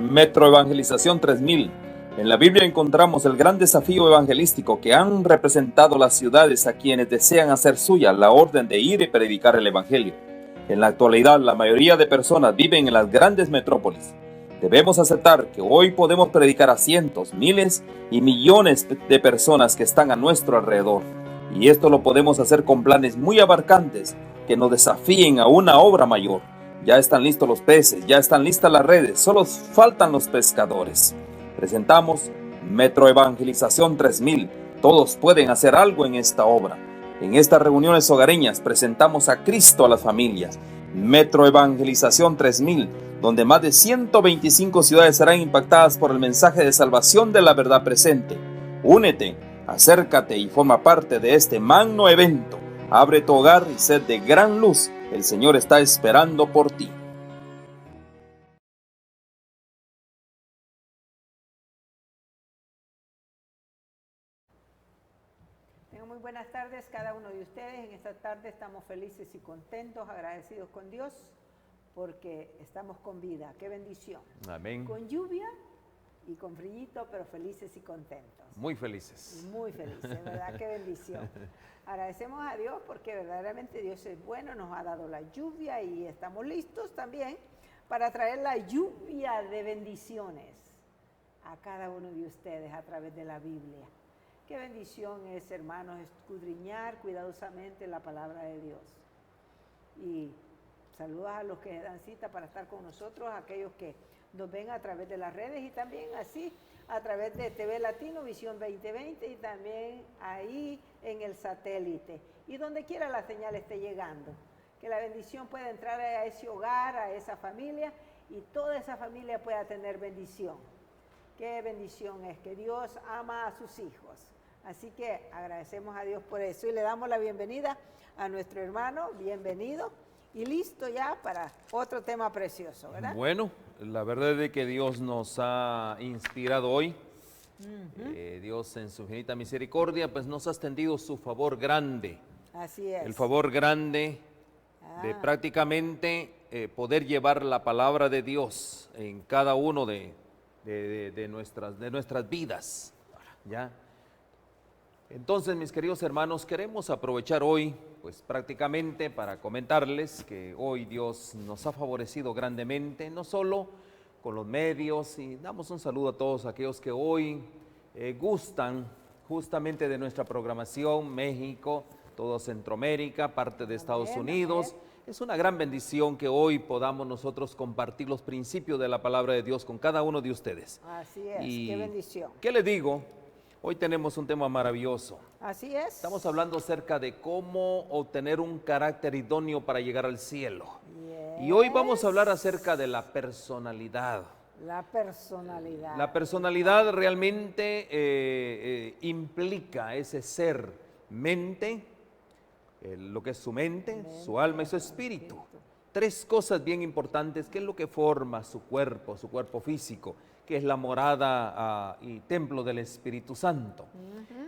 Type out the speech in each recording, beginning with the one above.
Metro Evangelización 3000. En la Biblia encontramos el gran desafío evangelístico que han representado las ciudades a quienes desean hacer suya la orden de ir y predicar el Evangelio. En la actualidad, la mayoría de personas viven en las grandes metrópolis. Debemos aceptar que hoy podemos predicar a cientos, miles y millones de personas que están a nuestro alrededor. Y esto lo podemos hacer con planes muy abarcantes que nos desafíen a una obra mayor. Ya están listos los peces, ya están listas las redes, solo faltan los pescadores. Presentamos Metro Evangelización 3000. Todos pueden hacer algo en esta obra. En estas reuniones hogareñas presentamos a Cristo a las familias. Metro Evangelización 3000, donde más de 125 ciudades serán impactadas por el mensaje de salvación de la verdad presente. Únete, acércate y forma parte de este magno evento. Abre tu hogar y sed de gran luz. El Señor está esperando por ti. Muy buenas tardes cada uno de ustedes. En esta tarde estamos felices y contentos, agradecidos con Dios porque estamos con vida. ¡Qué bendición! Amén. Con lluvia y con frillito, pero felices y contentos. Muy felices. Muy felices, ¿verdad? ¡Qué bendición! Agradecemos a Dios porque verdaderamente Dios es bueno, nos ha dado la lluvia y estamos listos también para traer la lluvia de bendiciones a cada uno de ustedes a través de la Biblia. Qué bendición es, hermanos, escudriñar cuidadosamente la palabra de Dios. Y saludos a los que dan cita para estar con nosotros, a aquellos que nos ven a través de las redes y también así a través de TV Latino, Visión 2020 y también ahí en el satélite. Y donde quiera la señal esté llegando. Que la bendición pueda entrar a ese hogar, a esa familia y toda esa familia pueda tener bendición. Qué bendición es que Dios ama a sus hijos. Así que agradecemos a Dios por eso y le damos la bienvenida a nuestro hermano, bienvenido y listo ya para otro tema precioso, ¿verdad? Bueno, la verdad es que Dios nos ha inspirado hoy. Dios en su infinita misericordia pues nos ha extendido su favor grande. Así es. El favor grande de prácticamente poder llevar la palabra de Dios en cada uno de nuestras vidas, ¿ya? Entonces, mis queridos hermanos, queremos aprovechar hoy, pues prácticamente para comentarles que hoy Dios nos ha favorecido grandemente, no solo con los medios, y damos un saludo a todos aquellos que hoy gustan justamente de nuestra programación, México, todo Centroamérica, parte de Estados Unidos. Es una gran bendición que hoy podamos nosotros compartir los principios de la palabra de Dios con cada uno de ustedes. Así es, y qué bendición. ¿Qué les digo? Hoy tenemos un tema maravilloso. Así es. Estamos hablando acerca de cómo obtener un carácter idóneo para llegar al cielo. Yes. Y hoy vamos a hablar acerca de la personalidad. La personalidad. La personalidad realmente implica ese ser, mente, lo que es su mente, su alma y su espíritu. Tres cosas bien importantes, que es lo que forma su cuerpo físico, que es la morada y templo del Espíritu Santo.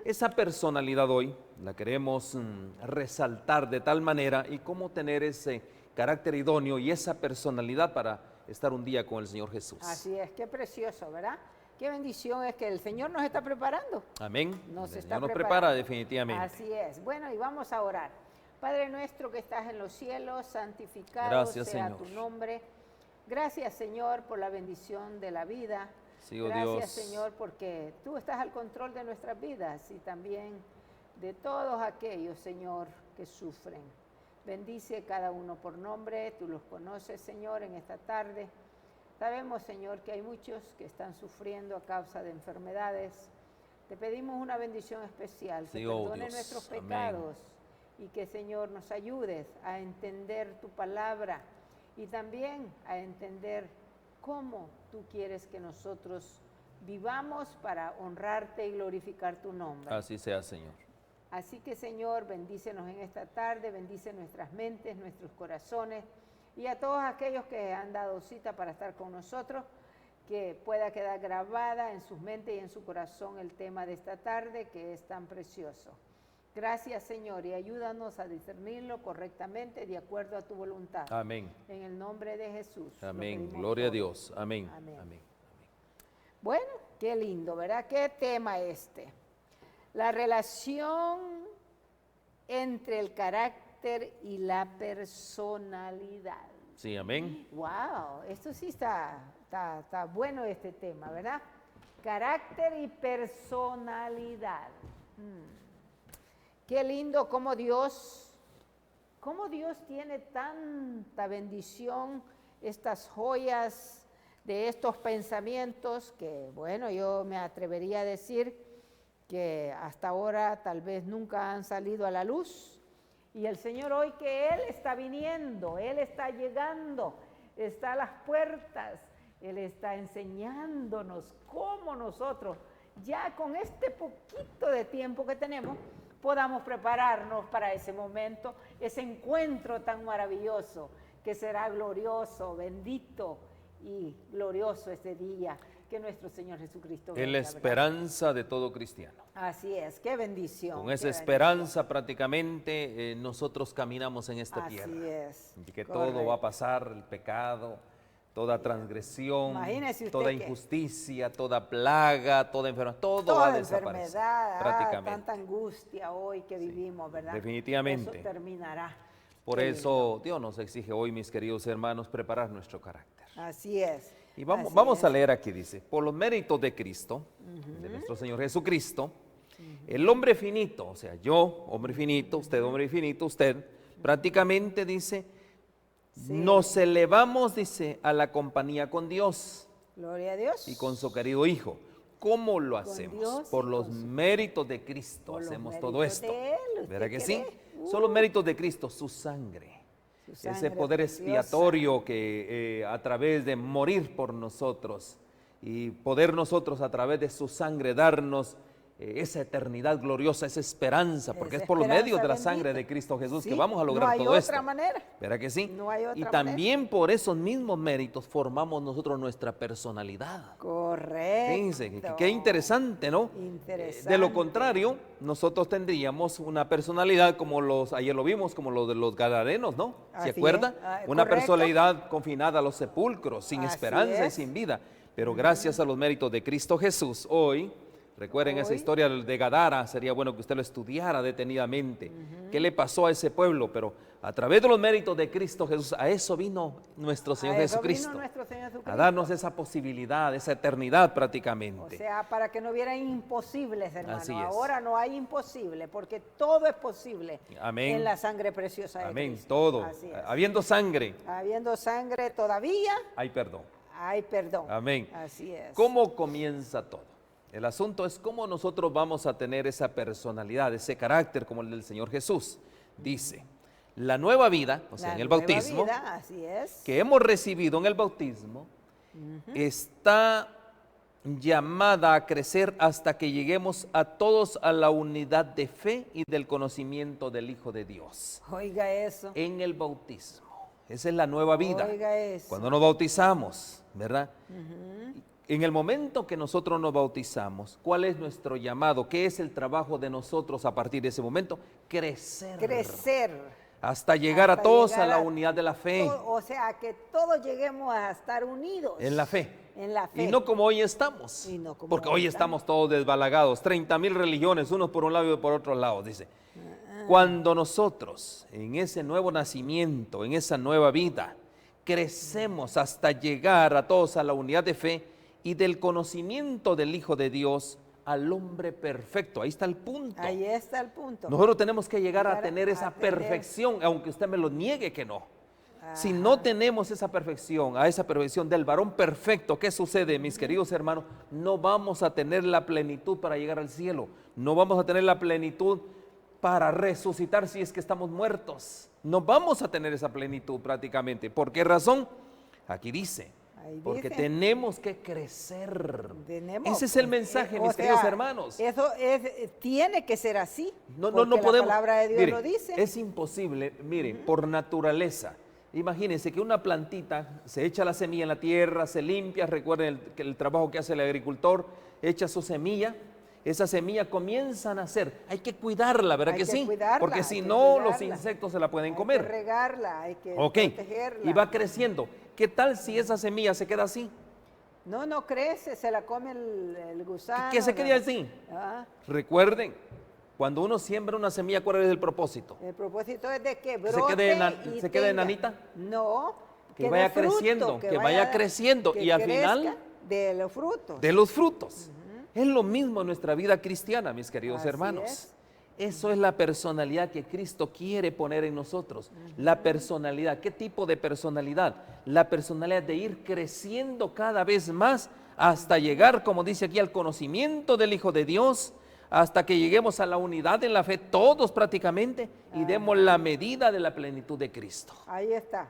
Esa personalidad hoy la queremos resaltar de tal manera y cómo tener ese carácter idóneo y esa personalidad para estar un día con el Señor Jesús. Así es, qué precioso, ¿verdad? Qué bendición es que el Señor nos está preparando. Amén. Nos prepara definitivamente. Así es. Bueno, y vamos a orar. Padre nuestro que estás en los cielos, santificado sea Señor. Tu nombre. Gracias, Señor, por la bendición de la vida. Sí, oh Gracias, Dios. Señor, porque Tú estás al control de nuestras vidas y también de todos aquellos, Señor, que sufren. Bendice cada uno por nombre, Tú los conoces, Señor, en esta tarde. Sabemos, Señor, que hay muchos que están sufriendo a causa de enfermedades. Te pedimos una bendición especial, que perdone nuestros pecados. Amén. Y que, Señor, nos ayudes a entender Tu palabra y también a entender cómo Tú quieres que nosotros vivamos para honrarte y glorificar Tu nombre. Así sea, Señor. Así que, Señor, bendícenos en esta tarde, bendice nuestras mentes, nuestros corazones y a todos aquellos que han dado cita para estar con nosotros, que pueda quedar grabada en sus mentes y en su corazón el tema de esta tarde que es tan precioso. Gracias, Señor, y ayúdanos a discernirlo correctamente de acuerdo a Tu voluntad. Amén. En el nombre de Jesús. Amén. Gloria a Dios. Amén. Amén. Amén. Bueno, qué lindo, ¿verdad? ¿Qué tema este? La relación entre el carácter y la personalidad. Sí, amén. Wow, esto sí está bueno este tema, ¿verdad? Carácter y personalidad. Qué lindo cómo Dios tiene tanta bendición, estas joyas de estos pensamientos que, bueno, yo me atrevería a decir que hasta ahora tal vez nunca han salido a la luz. Y el Señor hoy que Él está viniendo, Él está llegando, está a las puertas, Él está enseñándonos cómo nosotros, ya con este poquito de tiempo que tenemos, podamos prepararnos para ese momento, ese encuentro tan maravilloso, que será glorioso, bendito y glorioso ese día que nuestro Señor Jesucristo venga, Es la esperanza de todo cristiano. Así es, qué bendición. Con esa qué esperanza prácticamente nosotros caminamos en esta bendición. tierra. Así es. Y que correcto. todo va a pasar, el pecado, toda transgresión, Imagínese usted toda que- injusticia, toda plaga, toda enfermedad, todo Toda va a desaparecer enfermedad, prácticamente. tanta angustia hoy que vivimos, ¿verdad? definitivamente. Eso terminará. Por Qué eso Dios nos exige hoy, mis queridos hermanos, preparar nuestro carácter. lindo. Así es. Y vamos, así vamos a es. leer aquí, dice, por los méritos de Cristo, de nuestro Señor Jesucristo, el hombre finito, o sea, yo, hombre finito, usted, prácticamente dice, Sí. nos elevamos, dice, a la compañía con Dios Gloria a Dios. y con su querido Hijo. ¿Cómo lo hacemos? Dios Por y los con su- méritos de Cristo por los hacemos todo méritos esto. de Él, ¿usted ¿Verdad que sí? cree? Son los méritos de Cristo, su sangre. Su Ese sangre poder preciosa. expiatorio que a través de morir por nosotros y poder nosotros a través de su sangre darnos esa eternidad gloriosa, esa esperanza, porque Esa es por los esperanza medios de la bendita. sangre de Cristo Jesús que Sí, vamos a lograr no hay todo otra esto. manera. ¿Verdad que sí? No hay otra y manera. también por esos mismos méritos formamos nosotros nuestra personalidad. Correcto. Fíjense, qué interesante, ¿no? Interesante. De lo contrario, nosotros tendríamos una personalidad como ayer lo vimos, como los de los gadarenos, ¿no? Así ¿Se es. acuerda? Una Correcto. personalidad confinada a los sepulcros, sin Así esperanza y es. sin vida. Pero gracias a los méritos de Cristo Jesús, hoy, recuerden esa Hoy. historia de Gadara, sería bueno que usted lo estudiara detenidamente. ¿Qué le pasó a ese pueblo? Pero a través de los méritos de Cristo Jesús, a eso vino nuestro Señor A eso Jesucristo. vino nuestro Señor Jesucristo. A darnos esa posibilidad, esa eternidad prácticamente. O sea, para que no hubiera imposibles, hermano. Así es. Ahora no hay imposible, porque todo es posible Amén. en la sangre preciosa de Amén, Cristo. todo. Así es. Habiendo sangre, Habiendo sangre todavía, hay perdón. hay perdón. Amén. Así es. ¿Cómo comienza todo? El asunto es cómo nosotros vamos a tener esa personalidad, ese carácter como el del Señor Jesús. Dice, la nueva vida, o sea, La en el nueva bautismo, vida, así es. que hemos recibido en el bautismo, está llamada a crecer hasta que lleguemos a todos a la unidad de fe y del conocimiento del Hijo de Dios. Oiga eso. En el bautismo. Esa es la nueva vida. Oiga eso. Cuando nos bautizamos, ¿verdad? En el momento que nosotros nos bautizamos, ¿cuál es nuestro llamado? ¿Qué es el trabajo de nosotros a partir de ese momento? Crecer. Crecer. Hasta llegar a Hasta todos llegar a la unidad de la fe. O sea, que todos lleguemos a estar unidos. En la fe. En la fe. Y no como hoy estamos. Y no como porque hoy hoy estamos todos desbalagados. 30,000 religiones, unos por un lado y por otro lado, dice. Cuando nosotros, en ese nuevo nacimiento, en esa nueva vida, crecemos hasta llegar a todos a la unidad de fe y del conocimiento del Hijo de Dios al hombre perfecto. Ahí está el punto. Ahí está el punto. Nosotros tenemos que llegar a Llegar tener a esa tener- perfección, aunque usted me lo niegue que no. Si no tenemos esa perfección, a esa perfección del varón perfecto, ¿qué sucede, mis queridos hermanos? No vamos a tener la plenitud para llegar al cielo. No vamos a tener la plenitud para resucitar si es que estamos muertos. No vamos a tener esa plenitud prácticamente. ¿Por qué razón? Aquí dice, Ahí porque dice. tenemos que crecer. Tenemos, Ese es el pues, mensaje, o mis sea, queridos hermanos. Eso tiene que ser así. No porque podemos. La palabra de Dios Mire, lo dice. es imposible, mire, por naturaleza. Imagínense que una plantita se echa la semilla en la tierra, se limpia, recuerden el trabajo que hace el agricultor, echa su semilla, esa semilla comienza a nacer. Hay que cuidarla, ¿verdad Hay que que sí? cuidarla, Porque hay si que no, los cuidarla. insectos se la pueden Hay comer. que regarla, hay que Ok, protegerla. y va creciendo. ¿Qué tal si esa semilla se queda así? No crece, se la come el gusano. ¿Qué se quería decir? Ah, Recuerden, cuando uno siembra una semilla, ¿cuál es el propósito? el propósito es de que brote se quede tenga- enanita. No, Que dé vaya fruto, creciendo, que vaya creciendo, que y al crezca final de los frutos. de los frutos. Es lo mismo en nuestra vida cristiana, mis queridos Así hermanos. es. Eso es la personalidad que Cristo quiere poner en nosotros. La personalidad. ¿Qué tipo de personalidad? La personalidad de ir creciendo cada vez más hasta llegar, como dice aquí, al conocimiento del Hijo de Dios, hasta que lleguemos a la unidad en la fe, todos prácticamente, y demos la medida de la plenitud de Cristo. Ahí está.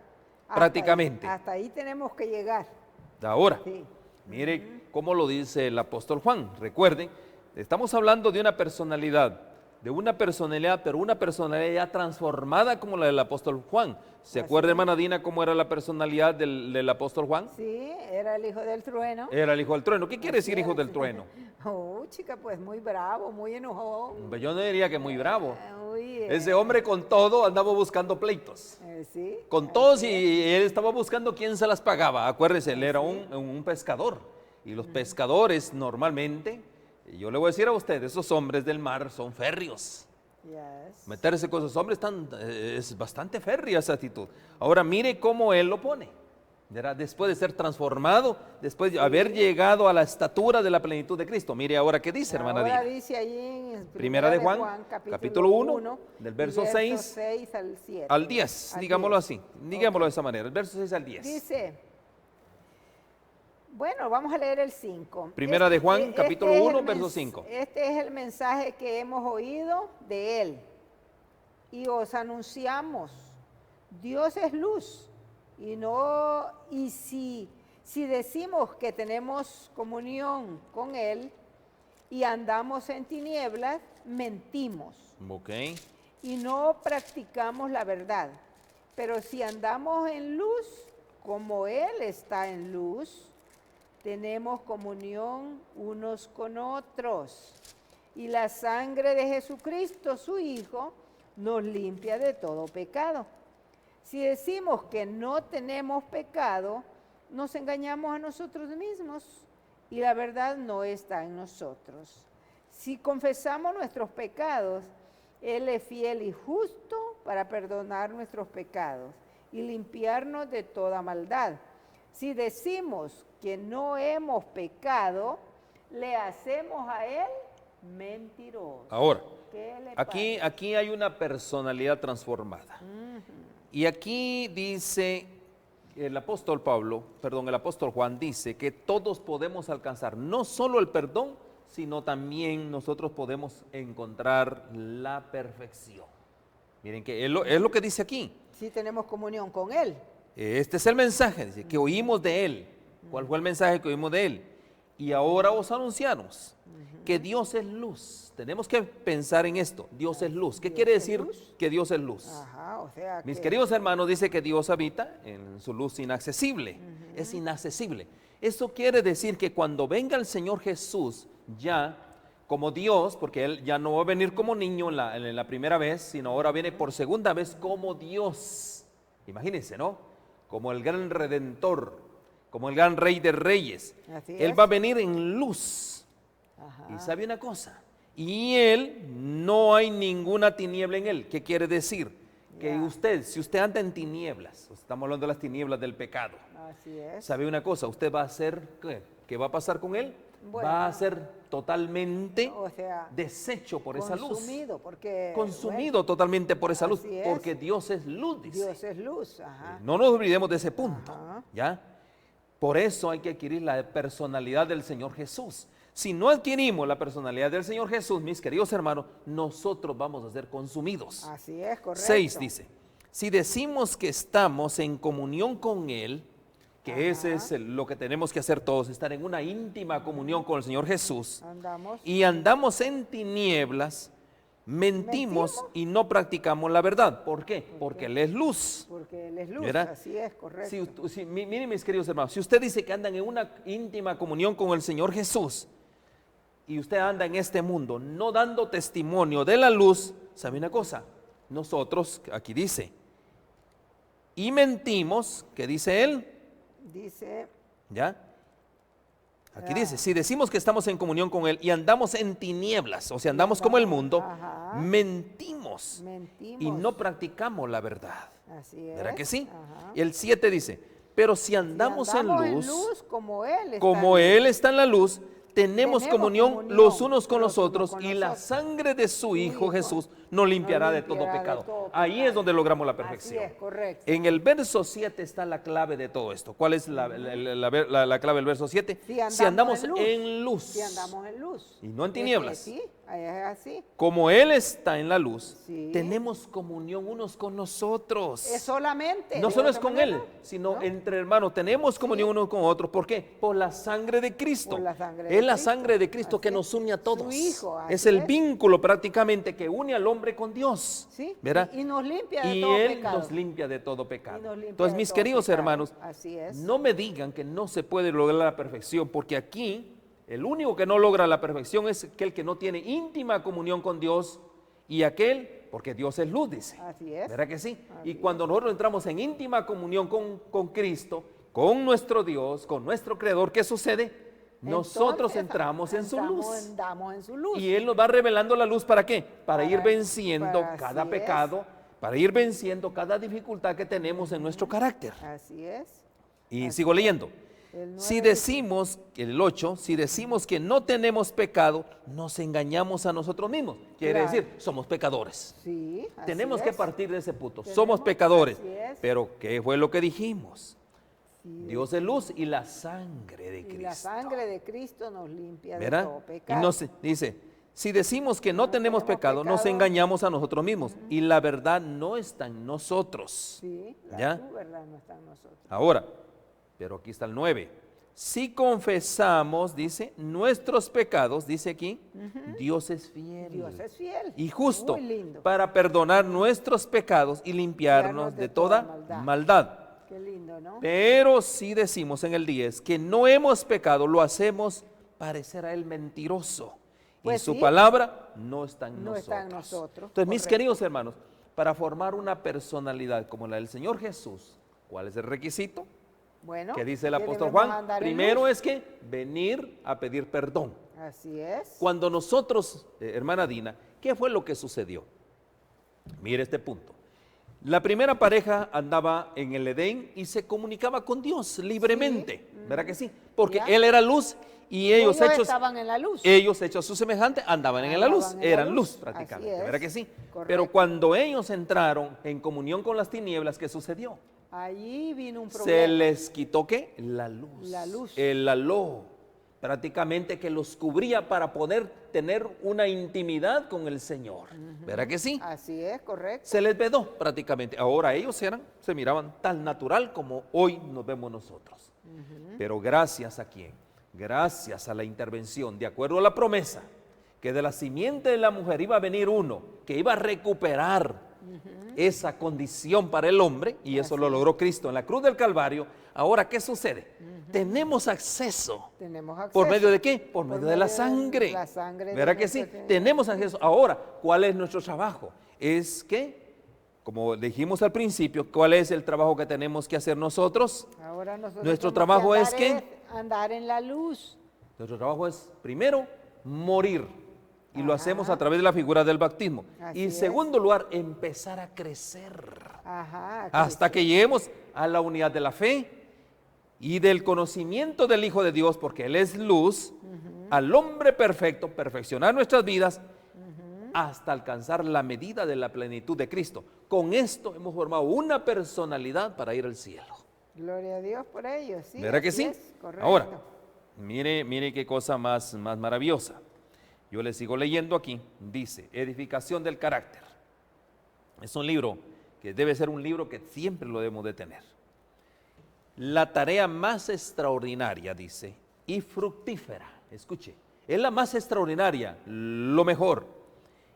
Prácticamente. Hasta ahí tenemos que llegar. Ahora, Sí. mire cómo lo dice el apóstol Juan. Recuerden, estamos hablando de una personalidad, pero una personalidad ya transformada como la del apóstol Juan. ¿Se Así acuerda, es. hermana Dina, cómo era la personalidad del apóstol Juan? Sí, era el hijo del trueno. Era el hijo del trueno. ¿Qué quiere Así decir hijo es. del trueno? Oh, chica, pues muy bravo, muy enojón. Yo no diría que muy bravo. Uy, Ese hombre con todo andaba buscando pleitos. sí. Con todos, y él estaba buscando quién se las pagaba. Acuérdese, él era un pescador. Y los pescadores normalmente, yo le voy a decir a usted, esos hombres del mar son férreos. Yes. Meterse con esos hombres es bastante férrea esa actitud. Ahora mire cómo él lo pone. ¿Verdad? Después de ser transformado, después de haber llegado a la estatura de la plenitud de Cristo. Mire ahora qué dice, hermana Ahora Dina. dice ahí en Primera de Juan, capítulo 1, del verso 6 al 7. Al 10, digámoslo así, digámoslo de esa manera, el verso 6 al 10. Dice, bueno, vamos a leer el 5. Primera de Juan, capítulo 1, verso 5. Este es el mensaje que hemos oído de él y os anunciamos. Dios es luz y si decimos que tenemos comunión con él y andamos en tinieblas, mentimos Ok, y no practicamos la verdad. Pero si andamos en luz, como él está en luz, tenemos comunión unos con otros. Y la sangre de Jesucristo, su Hijo, nos limpia de todo pecado. Si decimos que no tenemos pecado, nos engañamos a nosotros mismos y la verdad no está en nosotros. Si confesamos nuestros pecados, Él es fiel y justo para perdonar nuestros pecados y limpiarnos de toda maldad. Si decimos que no hemos pecado, le hacemos a Él mentiroso. ahora, ¿Qué le aquí hay una personalidad transformada. Y aquí dice el apóstol Juan dice que todos podemos alcanzar no solo el perdón, sino también nosotros podemos encontrar la perfección. Miren que es lo que dice aquí. Si tenemos comunión con Él. Este es el mensaje, dice, que oímos de Él. ¿Cuál fue el mensaje que oímos de Él? Y ahora os anunciamos que Dios es luz. Tenemos que pensar en esto. Dios es luz. ¿Qué ¿Dios quiere es decir luz? que Dios es luz? Ajá, o sea Mis que- queridos hermanos, dice que Dios habita en su luz inaccesible. Es inaccesible. Eso quiere decir que cuando venga el Señor Jesús, ya como Dios, porque Él ya no va a venir como niño en la primera vez, sino ahora viene por segunda vez como Dios. Imagínense, ¿no? Como el gran Redentor, como el gran Rey de Reyes. Así Él es. va a venir en luz. Ajá. Y sabe una cosa, y Él, no hay ninguna tiniebla en Él. ¿Qué quiere decir? Que Ya. si usted anda en tinieblas, estamos hablando de las tinieblas del pecado, Así es. ¿sabe una cosa? Usted va a ser, ¿qué va a pasar con Él? Bueno. Va a ser totalmente O sea, deshecho por esa luz. consumido, porque Consumido totalmente por esa luz, así es. porque Dios es luz, bueno, dice. Dios es luz. Ajá. No nos olvidemos de ese punto, Ajá. ¿ya? Por eso hay que adquirir la personalidad del Señor Jesús. Si no adquirimos la personalidad del Señor Jesús, mis queridos hermanos, nosotros vamos a ser consumidos. Así es, correcto. 6 dice, si decimos que estamos en comunión con Él, que ese es lo que tenemos que hacer todos, estar en una íntima comunión con el Señor Jesús, Andamos. y andamos en tinieblas, mentimos ¿Mentimos? y no practicamos la verdad. ¿Por qué? Porque Él es luz. Porque Él es luz. ¿Verdad? Así es, correcto. Miren, mis queridos hermanos, si usted dice que andan en una íntima comunión con el Señor Jesús y usted anda en este mundo no dando testimonio de la luz, ¿sabe una cosa? Nosotros, aquí dice, y mentimos, ¿qué dice él? Dice, ¿Ya? Aquí dice, si decimos que estamos en comunión con Él y andamos en tinieblas, o sea, andamos como el mundo, Ajá. mentimos Mentimos. y no practicamos la verdad. Así es. ¿Verdad que sí? Ajá. El 7 dice, pero si Si andamos en luz, como Él está como en luz. Él está en la luz, tenemos comunión los unos con los otros con y la nosotros. sangre de su Hijo Jesús nos limpiará de todo pecado. Ahí pecado. es donde logramos la Así perfección. es, correcto. En el verso 7 está la clave de todo esto. ¿Cuál es la clave del verso 7? Si andamos en luz. Si andamos en luz. Y no en Es que tinieblas. Sí, es así. Como Él está en la luz, Sí. tenemos comunión unos con nosotros. Es solamente. No de solo es otra con manera, Él, sino ¿no? entre hermanos. Tenemos comunión unos con otros. ¿Por qué? Por la sangre de Cristo. Por la sangre de Es la Cristo. sangre de Cristo Así que es. nos une a todos. Su Hijo, así es el es. vínculo prácticamente que une al hombre con Dios. Sí, ¿Verdad? y nos limpia de Y todo Él pecado. nos limpia de todo pecado. Y nos limpia Entonces, de mis todo queridos pecado. hermanos, Así es. no me digan que no se puede lograr la perfección, porque aquí el único que no logra la perfección es aquel que no tiene íntima comunión con Dios y aquel, porque Dios es luz, dice. Así es. ¿Verdad que sí? Así Y cuando nosotros entramos en íntima comunión con Cristo, con nuestro Dios, con nuestro Creador, ¿qué sucede? Nosotros Entonces, entramos en su luz. Andamos en su luz. Y Él nos va revelando la luz, ¿para qué? Para ir venciendo para- cada así es. pecado, para ir venciendo cada dificultad que tenemos en nuestro carácter. Así es. Y sigo leyendo. El Si 9 decimos, el 8, si decimos que no tenemos pecado, nos engañamos a nosotros mismos. Quiere Claro. decir, somos pecadores. Sí, así Tenemos que es. partir de ese punto. Tenemos- Somos pecadores. así es. Pero, ¿qué fue lo que dijimos? Sí, Dios es luz y la sangre de y Cristo. la sangre de Cristo nos limpia de ¿Verdad? todo Y pecado. nos dice, si decimos que no tenemos pecado, nos pecado. engañamos a nosotros mismos y la verdad no está en nosotros. Sí, ¿Ya? tu verdad no está en nosotros. Ahora, pero aquí está el 9. Si confesamos, dice, nuestros pecados, dice aquí, Dios es fiel. Dios es fiel. Y justo Muy lindo. para perdonar nuestros pecados y limpiarnos de toda maldad. Qué lindo, ¿no? Pero si decimos en el 10 que no hemos pecado, lo hacemos parecer a Él mentiroso. Pues y su sí. palabra no está en No nosotros. está en nosotros, Entonces, mis correcto. queridos hermanos, para formar una personalidad como la del Señor Jesús, ¿cuál es el requisito? Bueno, Que dice el que apóstol debemos Juan. andar en Primero luz. es que venir a pedir perdón. Así es. Cuando nosotros, hermana Dina, ¿qué fue lo que sucedió? Mire este punto. La primera pareja andaba en el Edén y se comunicaba con Dios libremente, ¿verdad que sí? Porque Ya. Él era luz y ellos hechos, estaban en la luz. ellos hechos a su semejante andaban en la luz, Andaban en la eran luz, luz así prácticamente, es, ¿verdad que sí? correcto. Pero cuando ellos entraron en comunión con las tinieblas, ¿qué sucedió? Allí vino un Se problema. les quitó ¿qué? La luz. La luz. El halo. Prácticamente que los cubría para poder tener una intimidad con el Señor. ¿Verdad que sí? Así es, correcto. Se les vedó prácticamente. Ahora ellos se miraban tan natural como hoy nos vemos nosotros. Pero gracias a quién? Gracias a la intervención, de acuerdo a la promesa, que de la simiente de la mujer iba a venir uno que iba a recuperar esa condición para el hombre, y eso lo logró Cristo en la cruz del Calvario. Ahora, ¿qué sucede? Tenemos acceso. Tenemos acceso. ¿Por medio de qué? Por medio de la sangre. La sangre de ¿Verdad que sí? nuestro Señor. Tenemos acceso. Ahora, ¿cuál es nuestro trabajo? Es que, como dijimos al principio, ¿cuál es el trabajo que tenemos que hacer nosotros? Ahora nosotros Nuestro tenemos trabajo es andar ¿qué? andar en la luz. Nuestro trabajo es, primero, morir. Y lo hacemos a través de la figura del bautismo. Así Y en es. segundo lugar, empezar a crecer. Ajá. Hasta que lleguemos a la unidad de la fe y del conocimiento del Hijo de Dios, porque Él es luz, al hombre perfecto, perfeccionar nuestras vidas, hasta alcanzar la medida de la plenitud de Cristo. Con esto hemos formado una personalidad para ir al cielo. Gloria a Dios por ello, sí. ¿Verdad que así sí? es, correcto. Ahora, mire qué cosa más maravillosa. Yo le sigo leyendo aquí, dice, edificación del carácter. Es un libro que debe ser un libro que siempre lo debemos de tener. La tarea más extraordinaria, dice, y fructífera, escuche, es la más extraordinaria, lo mejor,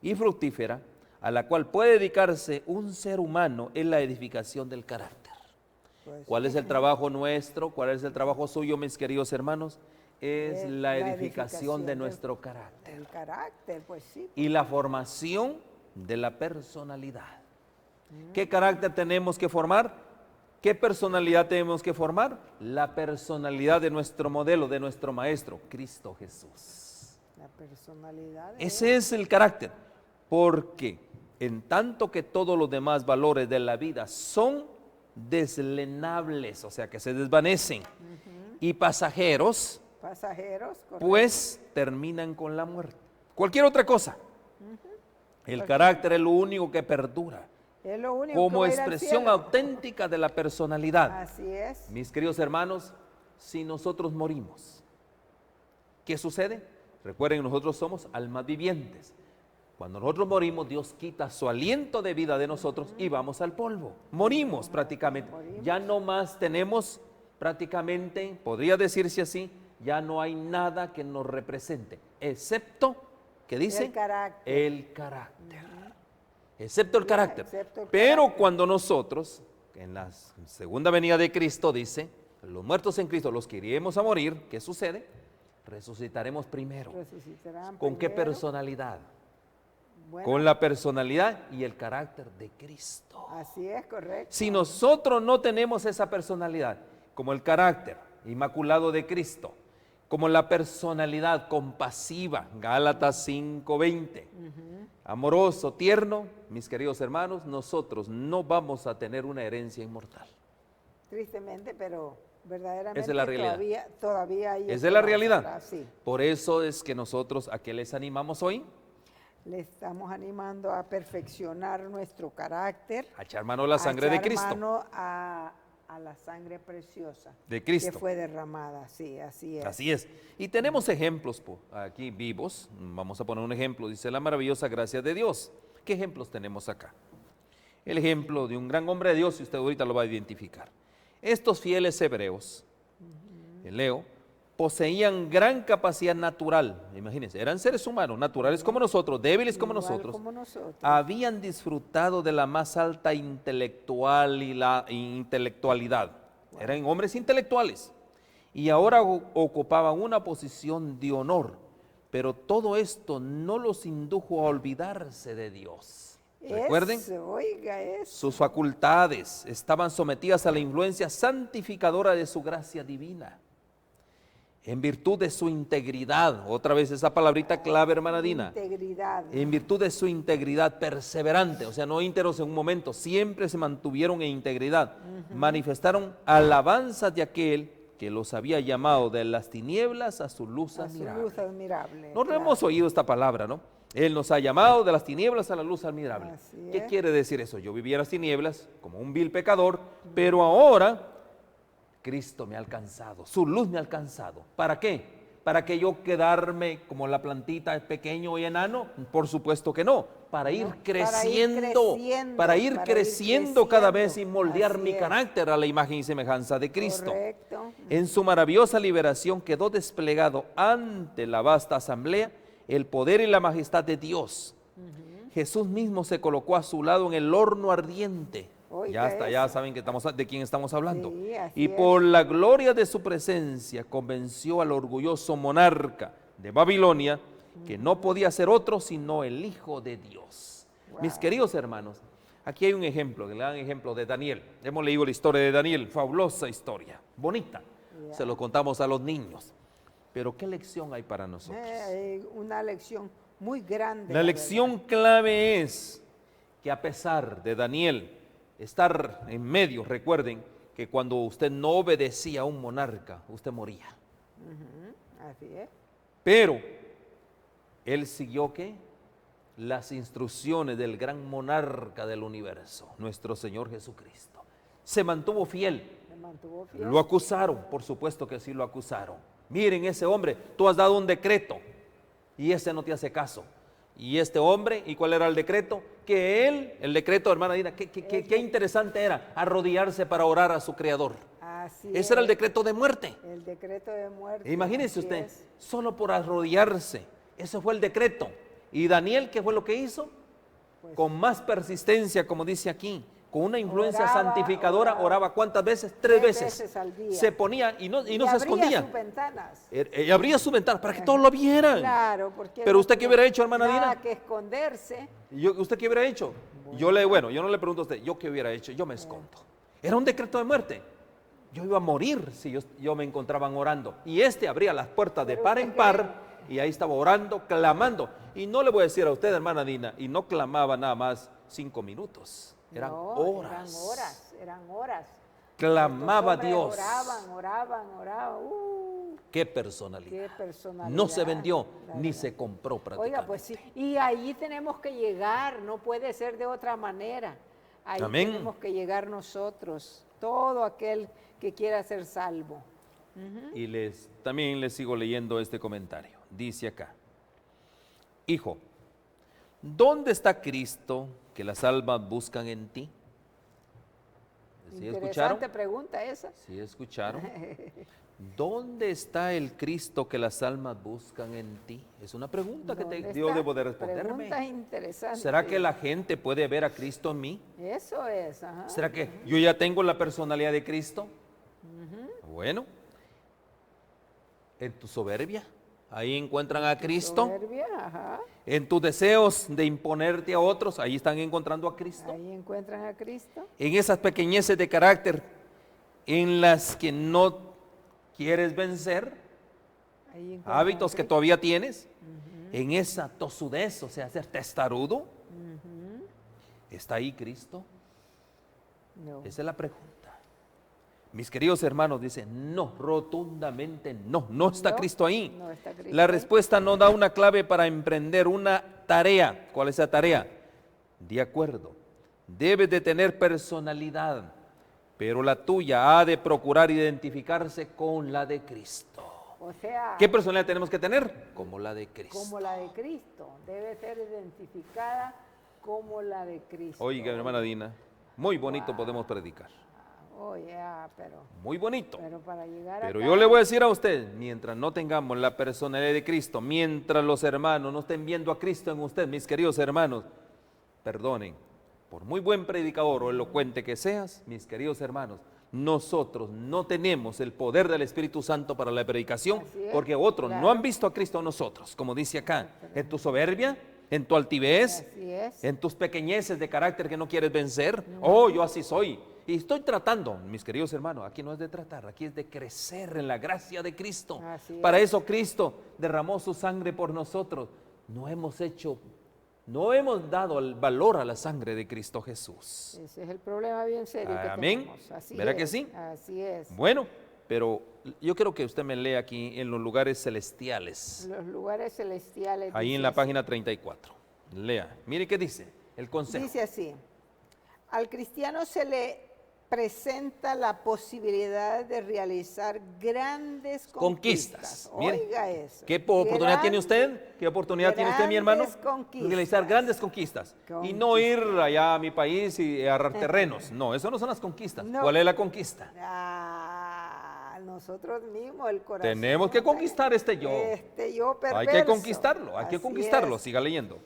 y fructífera, a la cual puede dedicarse un ser humano, es la edificación del carácter. Pues ¿Cuál sí. es el trabajo nuestro? ¿Cuál es el trabajo suyo, mis queridos hermanos? Es la edificación de nuestro carácter El carácter, pues sí. y la formación de la personalidad. ¿Qué carácter tenemos que formar? ¿Qué personalidad tenemos que formar? La personalidad de nuestro modelo, de nuestro maestro, Cristo Jesús. La personalidad. Ese es el carácter, porque en tanto que todos los demás valores de la vida son deslenables, o sea que se desvanecen, y pasajeros, Correcto. pues terminan con la muerte. Cualquier otra cosa. El carácter es lo único que perdura Es lo único como que va a ir al expresión cielo. auténtica de la personalidad. Así es. Mis queridos hermanos, si nosotros morimos, ¿qué sucede? Recuerden, nosotros somos almas vivientes. Cuando nosotros morimos, Dios quita su aliento de vida de nosotros y vamos al polvo. Morimos prácticamente. Ya no más tenemos prácticamente, podría decirse así, ya no hay nada que nos represente, excepto, ¿qué dice? El carácter. El carácter. Excepto el carácter. Excepto el Pero carácter. cuando nosotros, en la segunda venida de Cristo, dice, los muertos en Cristo, los que iremos a morir, ¿qué sucede? Resucitaremos primero. Resucitarán ¿Con qué primero. personalidad? Bueno, Con la personalidad y el carácter de Cristo. así es, correcto. Si nosotros no tenemos esa personalidad, como el carácter inmaculado de Cristo, como la personalidad compasiva, Gálatas 5:20, amoroso, tierno, mis queridos hermanos, nosotros no vamos a tener una herencia inmortal. Tristemente, pero verdaderamente Esa es la realidad. todavía hay Esa es la esperanza, realidad. ¿verdad? Sí. Por eso es que nosotros, ¿a qué les animamos hoy? Le estamos animando a perfeccionar nuestro carácter. A echar mano a la sangre a de echar Cristo. mano a la sangre preciosa De Cristo. que fue derramada, sí, así es. Así es. Y tenemos ejemplos aquí vivos. Vamos a poner un ejemplo. Dice la maravillosa gracia de Dios. ¿Qué ejemplos tenemos acá? El ejemplo de un gran hombre de Dios, y usted ahorita lo va a identificar. Estos fieles hebreos, leo, poseían gran capacidad natural. Imagínense, eran seres humanos, naturales como nosotros, débiles como Igual nosotros. como nosotros. Habían disfrutado de la más alta intelectualidad. Eran hombres intelectuales. Y ahora ocupaban una posición de honor. Pero todo esto no los indujo a olvidarse de Dios. Recuerden, Eso, oiga eso. sus facultades estaban sometidas a la influencia santificadora de su gracia divina. En virtud de su integridad, otra vez esa palabrita clave, hermana Dina. Integridad. En virtud de su integridad perseverante, o sea, no íntegros en un momento, siempre se mantuvieron en integridad. Manifestaron alabanzas de aquel que los había llamado de las tinieblas a su luz A su admirable. luz admirable. No claro. hemos oído esta palabra, ¿no? Él nos ha llamado de las tinieblas a la luz admirable. Así ¿Qué es. quiere decir eso? Yo vivía en las tinieblas como un vil pecador, pero ahora Cristo me ha alcanzado, su luz me ha alcanzado. ¿Para qué? ¿Para que yo quedarme como la plantita pequeño y enano? Por supuesto que no. Para ir creciendo, para ir creciendo cada vez y moldear Así mi es. carácter a la imagen y semejanza de Cristo. Correcto. En su maravillosa liberación quedó desplegado ante la vasta asamblea el poder y la majestad de Dios. Jesús mismo se colocó a su lado en el horno ardiente. Oiga Ya está, ya eso. saben que de quién estamos hablando. Sí, así Y es. por la gloria de su presencia convenció al orgulloso monarca de Babilonia que no podía ser otro sino el Hijo de Dios. Wow. Mis queridos hermanos, aquí hay un ejemplo, que le dan ejemplo de Daniel. Hemos leído la historia de Daniel, fabulosa historia, bonita. Ya. Se lo contamos a los niños. Pero ¿qué lección hay para nosotros? Una lección muy grande. La lección clave es que a pesar de Daniel estar en medio, recuerden que cuando usted no obedecía a un monarca, usted moría. verdad. Así es. Pero él siguió ¿qué? Las instrucciones del gran monarca del universo, nuestro Señor Jesucristo. Se mantuvo fiel. Se mantuvo fiel. Lo acusaron, por supuesto que sí lo acusaron. Miren ese hombre, tú has dado un decreto y ese no te hace caso. Y este hombre, ¿y cuál era el decreto? Que él, el decreto, hermana Dina, qué interesante era, arrodillarse para orar a su Creador. Así Ese era el es. decreto de muerte. El decreto de muerte. Imagínense así usted, es. solo por arrodillarse, ese fue el decreto. ¿Y Daniel qué fue lo que hizo? Pues, Con más persistencia, como dice aquí, con una influencia Oraba, santificadora, oraba ¿cuántas veces? Tres veces. al día. Se ponía y no se abría escondía. sus ventanas. Abría su ventana para que todos lo vieran. Claro, porque Pero no usted qué tenía hubiera hecho, hermana nada Dina? que esconderse. ¿Usted qué hubiera hecho? Yo no le pregunto a usted, ¿yo qué hubiera hecho? Yo me escondo. Era un decreto de muerte. Yo iba a morir si yo me encontraban orando. Y abría las puertas de par en par y ahí estaba orando, clamando. Y no le voy a decir a usted, hermana Dina, y no clamaba nada más 5 minutos. Eran horas. Eran horas. Clamaba a Estos hombres Dios. oraban. Qué personalidad. Qué personalidad. No se vendió la ni verdad. se compró prácticamente. Oiga, pues sí, y ahí tenemos que llegar, no puede ser de otra manera. Ahí Amén. tenemos que llegar nosotros, todo aquel que quiera ser salvo. Y también les sigo leyendo este comentario. Dice acá: Hijo, ¿dónde está Cristo que las almas buscan en ti? ¿Sí escucharon? Interesante pregunta esa. ¿Sí escucharon? ¿Dónde está el Cristo que las almas buscan en ti? Es una pregunta que ¿Dónde yo está? debo de responderme. Preguntas interesantes. ¿Será que la gente puede ver a Cristo en mí? Eso es, ajá. ¿Será que yo ya tengo la personalidad de Cristo? Bueno, en tu soberbia, ahí encuentran a Cristo. Soberbia, ajá. En tus deseos de imponerte a otros, ahí están encontrando a Cristo. Ahí encuentran a Cristo. En esas pequeñeces de carácter en las que no quieres vencer, Ahí encuentran hábitos a que Cristo. todavía tienes, en esa tosudez, o sea, ser testarudo, ¿está ahí Cristo? No. Esa es la pregunta. Mis queridos hermanos, dicen, no, rotundamente no está No, Cristo ahí. no está Cristo La ahí. respuesta no da una clave para emprender una tarea. ¿Cuál es esa tarea? De acuerdo, debes de tener personalidad, pero la tuya ha de procurar identificarse con la de Cristo. O sea, ¿Qué personalidad tenemos que tener? Como la de Cristo. como la de Cristo. Debe ser identificada como la de Cristo. Oiga, hermana Dina, muy bonito podemos predicar. Oye, pero Muy bonito. para llegar Pero acá, yo le voy a decir a usted, mientras no tengamos la personalidad de Cristo, mientras los hermanos no estén viendo a Cristo en usted, mis queridos hermanos, perdonen, por muy buen predicador o elocuente que seas, mis queridos hermanos, nosotros no tenemos el poder del Espíritu Santo para la predicación, Así es, porque otros claro. no han visto a Cristo en nosotros, como dice acá, en tu soberbia, en tu altivez, Así es. en tus pequeñeces de carácter que no quieres vencer. Oh, yo así soy. Y estoy tratando, mis queridos hermanos, aquí no es de tratar, aquí es de crecer en la gracia de Cristo. Así Para es. eso Cristo derramó su sangre por nosotros. No hemos dado el valor a la sangre de Cristo Jesús. Ese es el problema bien serio que Amén. tenemos. Así ¿Verdad es, que sí? Así es. Bueno, pero yo quiero que usted me lea aquí en los lugares celestiales, Los lugares celestiales. ahí dice en la así. página 34. Lea, mire qué dice el consejo. Dice así, al cristiano se le presenta la posibilidad de realizar grandes conquistas. Mire, Oiga eso. ¿qué oportunidad tiene usted? ¿Qué oportunidad tiene usted, mi hermano? Grandes conquistas. Realizar grandes conquistas. Y no ir allá a mi país y agarrar terrenos. No, eso no son las conquistas. No. ¿Cuál es la conquista? Nosotros mismos, el corazón. Tenemos que conquistar este yo. Este yo perverso. Hay que conquistarlo, hay que Así conquistarlo. es. Siga leyendo.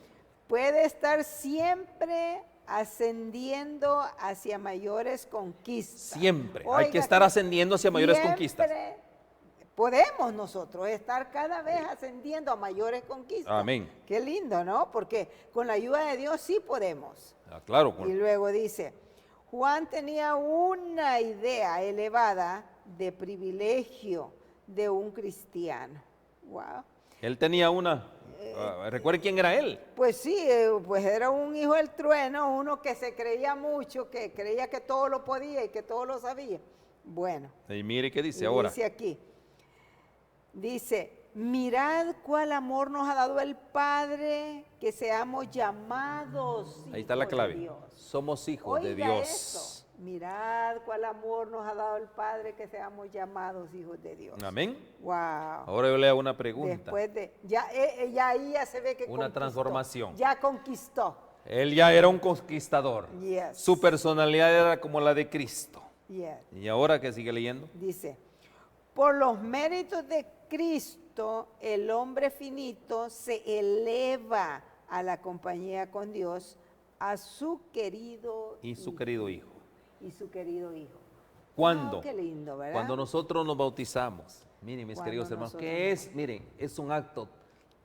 Puede estar siempre ascendiendo hacia mayores conquistas. Siempre. Hay Oiga, que estar ascendiendo hacia mayores siempre conquistas. Podemos nosotros estar cada vez ascendiendo a mayores conquistas. Amén. Qué lindo, ¿no? Porque con la ayuda de Dios sí podemos. Ah, claro. Y luego dice, Juan tenía una idea elevada de privilegio de un cristiano. Wow. Él tenía recuerde quién era él. Pues sí, pues era un hijo del trueno, uno que se creía mucho, que creía que todo lo podía y que todo lo sabía. Bueno. Y mire qué dice y ahora. Dice aquí, dice, mirad cuál amor nos ha dado el Padre, que seamos llamados Ahí está la hijos de clave. Dios. Somos hijos de Oiga Dios. eso. Mirad cuál amor nos ha dado el Padre, que seamos llamados hijos de Dios. Amén. Wow. Ahora yo le hago una pregunta. Después de, ya ahí ya se ve que Una conquistó. transformación. Ya conquistó. Él ya era un conquistador. Yes. Su personalidad era como la de Cristo. Yes. ¿Y ahora que sigue leyendo? Dice, por los méritos de Cristo, el hombre finito se eleva a la compañía con Dios, a su querido Y su querido hijo. Y su querido hijo. ¿Cuándo? Oh, qué lindo, ¿verdad? Cuando nosotros nos bautizamos. Miren, mis Cuando queridos hermanos, nosotros que es, miren, es un acto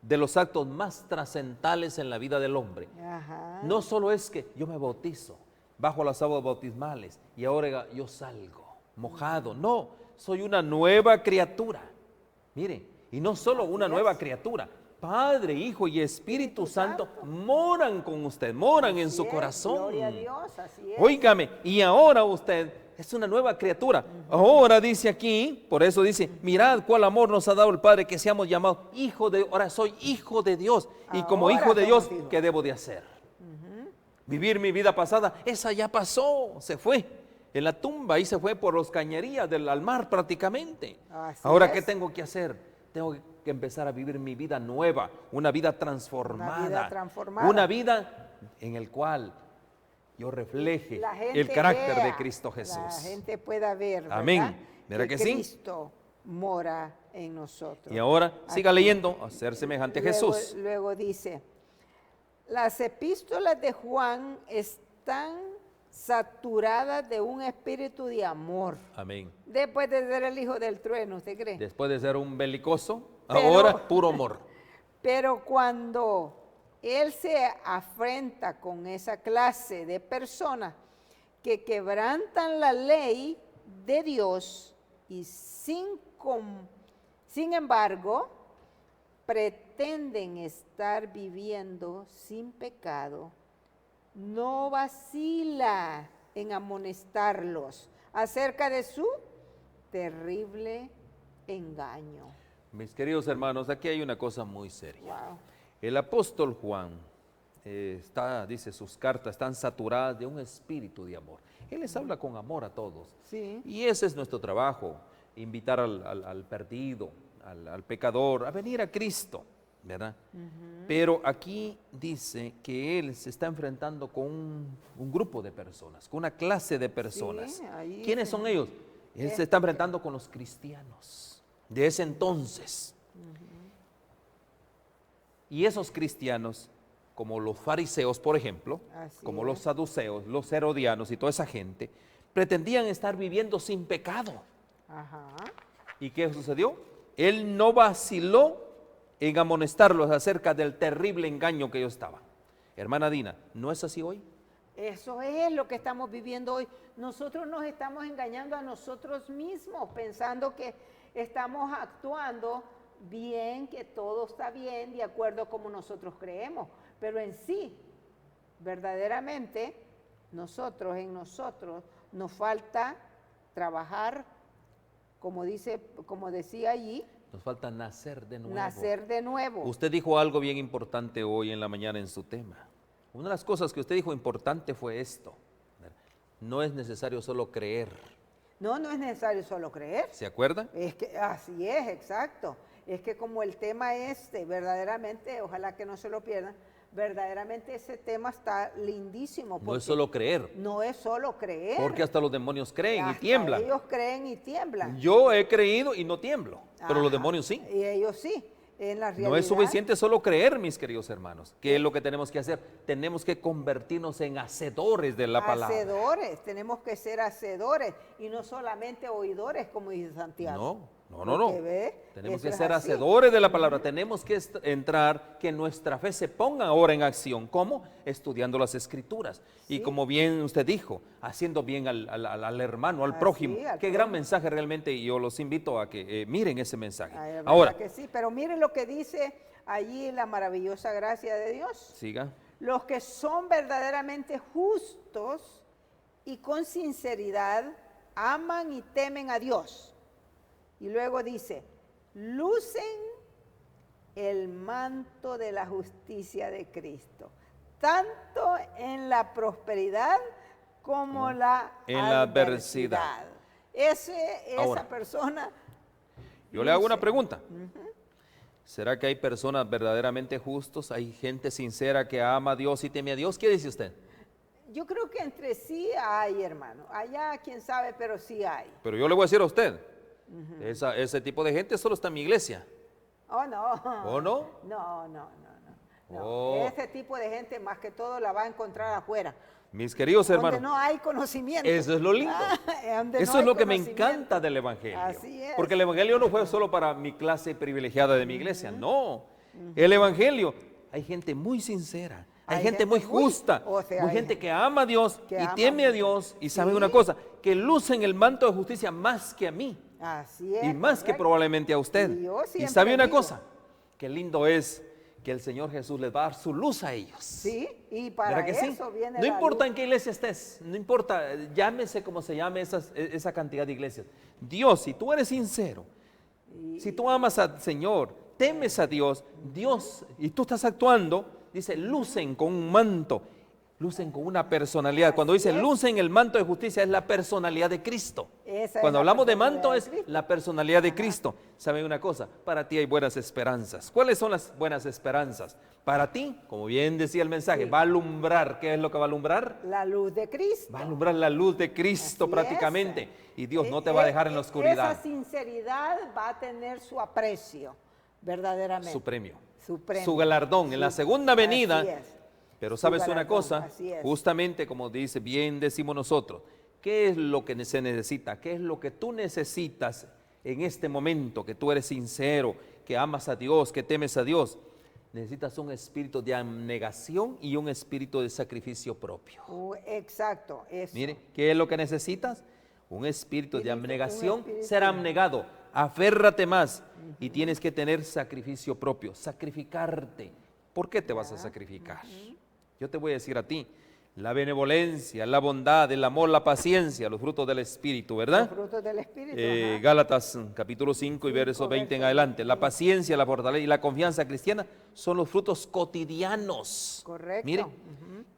de los actos más trascendentales en la vida del hombre. Ajá. No solo es que yo me bautizo, bajo las aguas bautismales y ahora yo salgo mojado. No, soy una nueva criatura. Mire, y no solo una nueva criatura, Padre, Hijo y Espíritu Santo moran con usted, moran en su corazón. Gloria a Dios, así es. Óigame, y ahora usted es una nueva criatura. Ahora dice aquí, por eso dice, mirad cuál amor nos ha dado el Padre, que seamos llamados hijo de, ahora soy hijo de Dios. Y como Ahora hijo de Dios, somos hijos. ¿qué debo de hacer? Vivir mi vida pasada, esa ya pasó, se fue en la tumba y se fue por los cañerías al mar prácticamente. Así Ahora, es. ¿qué tengo que hacer? Tengo que empezar a vivir mi vida nueva, una vida transformada, una vida en el cual yo refleje La gente el carácter vea, de Cristo Jesús. La gente pueda ver, ¿verdad? Amén. ¿Verdad que sí? Cristo mora en nosotros. Y ahora siga Aquí. leyendo, a ser semejante a Jesús. Luego dice, las epístolas de Juan están saturadas de un espíritu de amor. Amén. Después de ser el hijo del trueno, ¿usted cree? Después de ser un belicoso, Pero- ahora puro amor. Pero cuando él se afrenta con esa clase de personas que quebrantan la ley de Dios y sin embargo pretenden estar viviendo sin pecado, no vacila en amonestarlos acerca de su terrible engaño. Mis queridos hermanos, aquí hay una cosa muy seria. Wow. El apóstol Juan dice, sus cartas están saturadas de un espíritu de amor. Él les habla con amor a todos. Sí. Y ese es nuestro trabajo, invitar al perdido, al pecador, a venir a Cristo, ¿verdad? Pero aquí dice que él se está enfrentando con un grupo de personas, con una clase de personas. Sí, ahí ¿Quiénes dice. son ellos? Él se está enfrentando con los cristianos de ese entonces. Y esos cristianos, como los fariseos, por ejemplo, Así como es. los saduceos, los herodianos y toda esa gente, pretendían estar viviendo sin pecado. Ajá. ¿Y qué sucedió? Él no vaciló en amonestarlos acerca del terrible engaño que ellos estaban. Hermana Dina, ¿no es así hoy? Eso es lo que estamos viviendo hoy. Nosotros nos estamos engañando a nosotros mismos, pensando que estamos actuando bien, que todo está bien, de acuerdo a como nosotros creemos. Pero en sí, verdaderamente, en nosotros, nos falta trabajar, como decía allí, Nos falta nacer de nuevo. nacer de nuevo. Usted dijo algo bien importante hoy en la mañana en su tema. Una de las cosas que usted dijo importante fue esto. No es necesario solo creer. No es necesario solo creer. ¿Se acuerda? Es que así es, exacto. Es que como el tema verdaderamente, ojalá que no se lo pierdan, verdaderamente ese tema está lindísimo. No es porque solo creer, no es solo creer. porque hasta los demonios creen y Hasta tiemblan. ellos creen y tiemblan. Yo he creído y no tiemblo, pero los Ajá. demonios sí. Y ellos sí. En la realidad, No es suficiente solo creer, mis queridos hermanos. ¿Qué es lo que tenemos que hacer? Tenemos que convertirnos en hacedores de la palabra. hacedores, tenemos que ser hacedores y no solamente oidores, como dice Santiago. No. Porque, ¿ve? Tenemos Eso que es ser así. hacedores de la palabra. Tenemos que entrar, que nuestra fe se ponga ahora en acción. ¿Cómo? Estudiando las escrituras. Y Sí. como bien usted dijo, haciendo bien al hermano, al Así, prójimo. al Qué gran prójimo. mensaje realmente. Y yo los invito a que miren ese mensaje. Ay, es Ahora, verdad que sí, pero miren lo que dice allí la maravillosa gracia de Dios. siga. Los que son verdaderamente justos y con sinceridad aman y temen a Dios. Y luego dice, lucen el manto de la justicia de Cristo, tanto en la prosperidad como en la adversidad. Esa Ahora, persona. Yo le hago una luce. pregunta. ¿Será que hay personas verdaderamente justos? ¿Hay gente sincera que ama a Dios y teme a Dios? ¿Qué dice usted? Yo creo que entre sí hay, hermano. Allá, quién sabe, pero sí hay. Pero yo le voy a decir a usted, ese tipo de gente solo está en mi iglesia. Oh, no. ¿O no? No. Oh. Ese tipo de gente más que todo la va a encontrar afuera. Mis queridos Donde hermanos, no hay conocimiento. eso es lo lindo. Donde Eso no es hay lo que me conocimiento. encanta del Evangelio. Así es. Porque el Evangelio no fue solo para mi clase privilegiada de mi iglesia, no. El Evangelio, hay gente muy sincera, Hay gente muy justa, o sea, muy hay gente que ama a Dios que y ama teme a mucho. Dios y Sí. sabe una cosa, que lucen el manto de justicia más que a mí Así es. y más que correcto. probablemente a usted. Y yo Y siempre sabe una digo, cosa, qué lindo es que el Señor Jesús les va a dar su luz a ellos. Sí, y para ¿Verdad que sí? eso viene No la importa luz. en qué iglesia estés, no importa, llámese como se llame esa cantidad de iglesias. Dios, si tú eres sincero, si tú amas al Señor, temes a Dios, Dios, y tú estás actuando, dice, lucen con un manto, lucen con una personalidad. Cuando dice Así es. lucen el manto de justicia, es la personalidad de Cristo. Esa es Cuando la hablamos de personalidad manto de es Cristo. la personalidad de Cristo. ¿Saben una cosa? Para ti hay buenas esperanzas. ¿Cuáles son las buenas esperanzas? Para ti, como bien decía el mensaje, Sí. va a alumbrar. ¿Qué es lo que va a alumbrar? La luz de Cristo. Va a alumbrar la luz de Cristo Así prácticamente. es. Y Dios no te va a dejar en la oscuridad. Esa sinceridad va a tener su aprecio, verdaderamente. Su premio. Su premio. Su galardón en la Su- segunda venida. así es. Pero Su sabes una galardón, cosa, así es. justamente como dice, bien decimos nosotros, ¿qué es lo que se necesita? ¿Qué es lo que tú necesitas en este momento? Que tú eres sincero, que amas a Dios, que temes a Dios. Necesitas un espíritu de abnegación y un espíritu de sacrificio propio. Exacto, eso. Mire, ¿qué es lo que necesitas? Un espíritu de Tiene que- abnegación, un espíritu ser de- abnegado, aférrate más y tienes que tener sacrificio propio, sacrificarte. ¿Por qué te vas a sacrificar? Yo te voy a decir a ti, la benevolencia, la bondad, el amor, la paciencia, los frutos del Espíritu, Los ¿verdad? frutos del Espíritu. ajá. Gálatas capítulo 5 y verso 20 en verso adelante. La 20. paciencia, la fortaleza y la confianza cristiana son los frutos cotidianos. Correcto. Mire,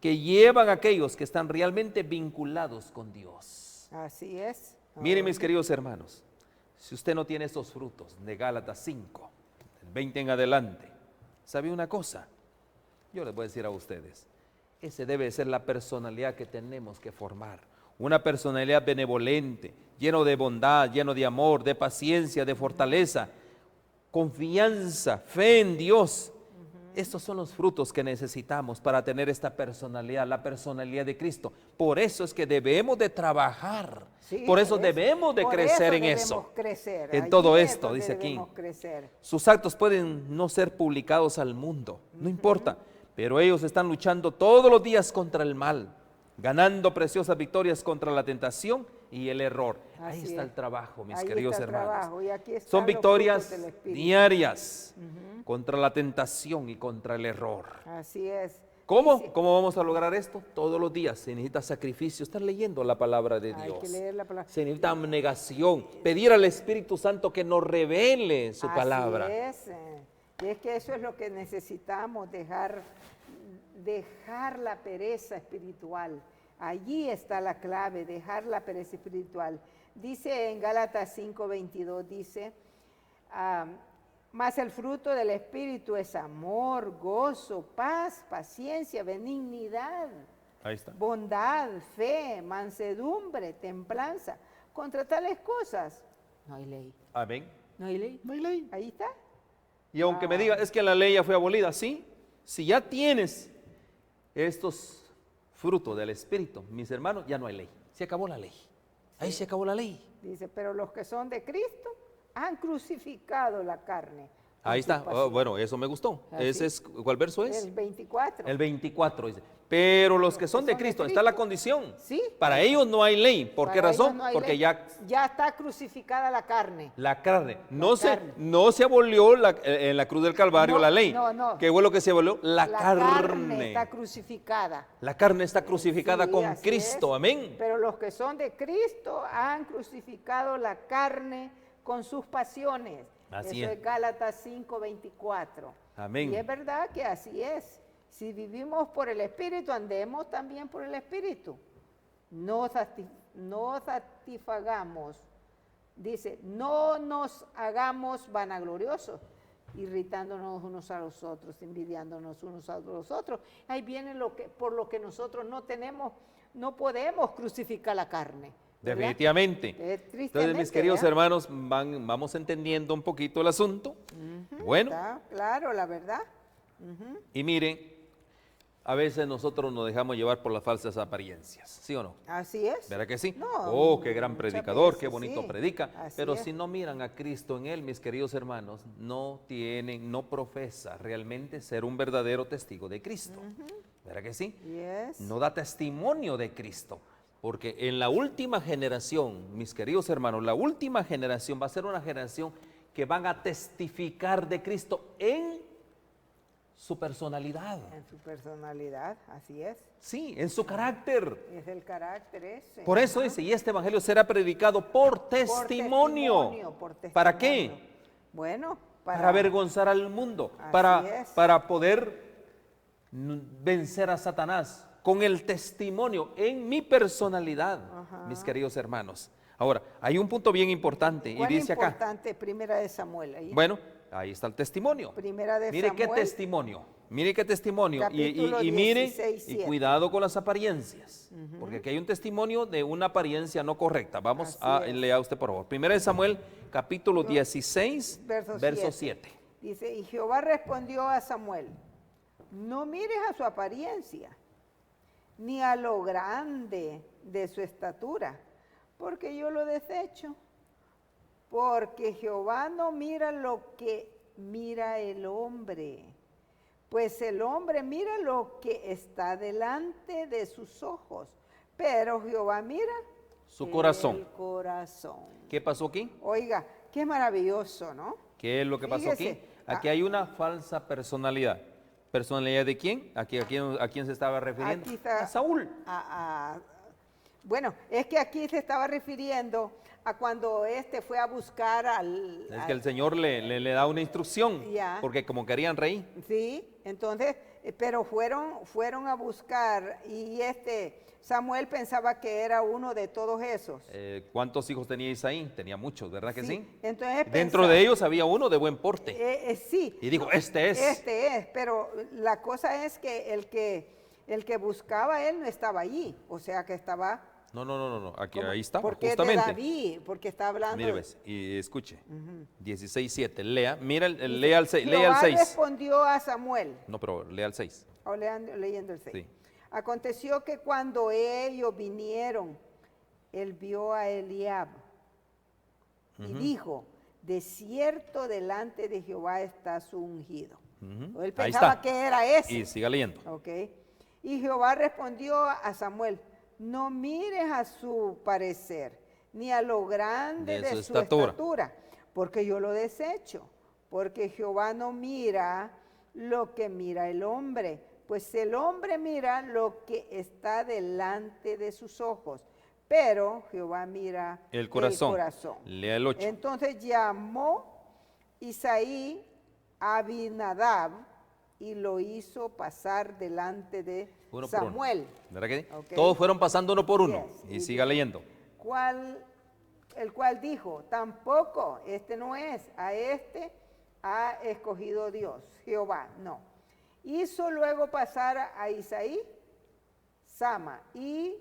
que llevan a aquellos que están realmente vinculados con Dios. Así es. Miren, mis queridos hermanos, si usted no tiene estos frutos de Gálatas 5, del 20 en adelante, ¿sabe una cosa? Yo les voy a decir a ustedes, ese debe ser la personalidad que tenemos que formar. Una personalidad benevolente, lleno de bondad, lleno de amor, de paciencia, de fortaleza, confianza, fe en Dios. Estos son los frutos que necesitamos para tener esta personalidad, la personalidad de Cristo. Por eso es que debemos de trabajar. Sí, por eso debemos de por crecer en debemos eso. crecer. En Allí todo es esto, donde dice aquí. debemos crecer. Sus actos pueden no ser publicados al mundo, no importa, pero ellos están luchando todos los días contra el mal, ganando preciosas victorias contra la tentación y el error. Ahí Así está es. el trabajo, mis Ahí queridos está el hermanos. trabajo, y aquí están Son los victorias frutos del Espíritu. diarias contra la tentación y contra el error. Así es. ¿Cómo? Dice- ¿Cómo vamos a lograr esto? Todos los días se necesita sacrificio, estar leyendo la palabra de Hay Dios. que leer la palabra. Se necesita abnegación, pedir al Espíritu Santo que nos revele su palabra. Así es. Y es que eso es lo que necesitamos, dejar la pereza espiritual. Allí está la clave, dejar la pereza espiritual. Dice en Gálatas 5:22, dice, mas el fruto del Espíritu es amor, gozo, paz, paciencia, benignidad, Ahí está. bondad, fe, mansedumbre, templanza. Contra tales cosas no hay ley. Amén. No hay ley. No hay ley. Ahí está. Y aunque me diga, es que la ley ya fue abolida, sí. Si ya tienes estos frutos del Espíritu, mis hermanos, ya no hay ley. Se acabó la ley. Ahí se acabó la ley. Dice, pero los que son de Cristo han crucificado la carne. con Ahí sus está. pasiones. Bueno, eso me gustó. Así. Ese es, ¿cuál verso es? El 24. El 24 dice. Pero los que son de Cristo, está la condición. Sí. Para ellos no hay ley. ¿Por qué Para ellos razón? no hay Porque ley. ya está crucificada la carne. la carne. carne. No se abolió en la cruz del Calvario No, la ley. no. ¿Qué fue lo que se abolió? La carne. está crucificada. La carne está crucificada Sí, con así Cristo. es. Amén. Pero los que son de Cristo han crucificado la carne con sus pasiones. Así Eso es. es Gálatas 5:24. Amén. Y es verdad que así es. Si vivimos por el Espíritu, andemos también por el Espíritu. No satisfagamos. Dice, no nos hagamos vanagloriosos, irritándonos unos a los otros, envidiándonos unos a los otros. Ahí viene por lo que nosotros no podemos crucificar la carne. ¿verdad? Definitivamente. Tristemente, Entonces, mis queridos ¿verdad? hermanos, vamos entendiendo un poquito el asunto. Bueno, Está claro, la verdad. y miren, a veces nosotros nos dejamos llevar por las falsas apariencias, ¿sí o no? Así es. ¿Verdad que sí? No, Oh, qué gran muchas predicador, veces qué bonito sí. predica. Así Pero es. si no miran a Cristo en él, mis queridos hermanos, no profesa realmente ser un verdadero testigo de Cristo. ¿Verdad que sí? Yes. No da testimonio de Cristo. Porque en la última generación, mis queridos hermanos, la última generación va a ser una generación que van a testificar de Cristo en su personalidad. En su personalidad, así es. Sí, en su carácter. Es el carácter ese. Por eso dice, y este evangelio será predicado por testimonio. Por testimonio. ¿Para qué? Bueno, Para avergonzar al mundo, Así es. para poder vencer a Satanás con el testimonio en mi personalidad, mis queridos hermanos. Ahora, hay un punto bien importante y ¿Cuál dice acá. importante? Primera de Samuel. Ahí. Bueno, ahí está el testimonio. Primera de Mire Samuel. qué testimonio. Mire qué testimonio. Capítulo Y mire, 16, y 7. cuidado con las apariencias. Porque aquí hay un testimonio de una apariencia no correcta. Vamos Así es. lea usted por favor. Primera de Samuel, capítulo 16, verso 7. Dice, y Jehová respondió a Samuel, no mires a su apariencia, ni a lo grande de su estatura, porque yo lo desecho. Porque Jehová no mira lo que mira el hombre, pues el hombre mira lo que está delante de sus ojos, pero Jehová mira Su corazón. el corazón. ¿Qué pasó aquí? Oiga, qué maravilloso, ¿no? ¿Qué es lo que pasó aquí? Fíjese, Aquí hay una falsa personalidad. ¿Personalidad de quién? ¿A quién se estaba refiriendo? Aquí está- A Saúl. Bueno, es que aquí se estaba refiriendo a cuando fue a buscar Es que el Señor le da una instrucción, Ya. porque como querían reír. Sí, entonces, pero fueron a buscar y Samuel pensaba que era uno de todos esos. ¿Cuántos hijos tenía Isaí? Tenía muchos, ¿verdad que sí? Entonces Dentro pensaba- de ellos había uno de buen porte. Sí. Y dijo, este es. Este es, pero la cosa es que el que buscaba él no estaba allí, o sea que estaba... No. Aquí, como- ahí está, porque es de justamente. David, porque está hablando... Mire, ves, y escuche. 16:7. Lea, mira, lea el 6. Jehová Lea el 6. respondió a Samuel, No, pero lea el 6. o leyendo el 6. Sí. Aconteció que cuando ellos vinieron, él vio a Eliab y dijo, de cierto delante de Jehová está su ungido. Él Ahí pensaba está. que era ese. Y siga leyendo. Ok. Y Jehová respondió a Samuel, no mires a su parecer, ni a lo grande de su estatura, porque yo lo desecho, porque Jehová no mira lo que mira el hombre, pues el hombre mira lo que está delante de sus ojos, pero Jehová mira El corazón. Lea el 8. Entonces llamó Isaí a Abinadab y lo hizo pasar delante de Uno por uno. Samuel. ¿Verdad que sí? Ok. Todos fueron pasando uno por uno. Yes. Y siga leyendo. El cual dijo, tampoco, este no es, a este ha escogido Dios, Jehová, no. Hizo luego pasar a Isaí, Sama, y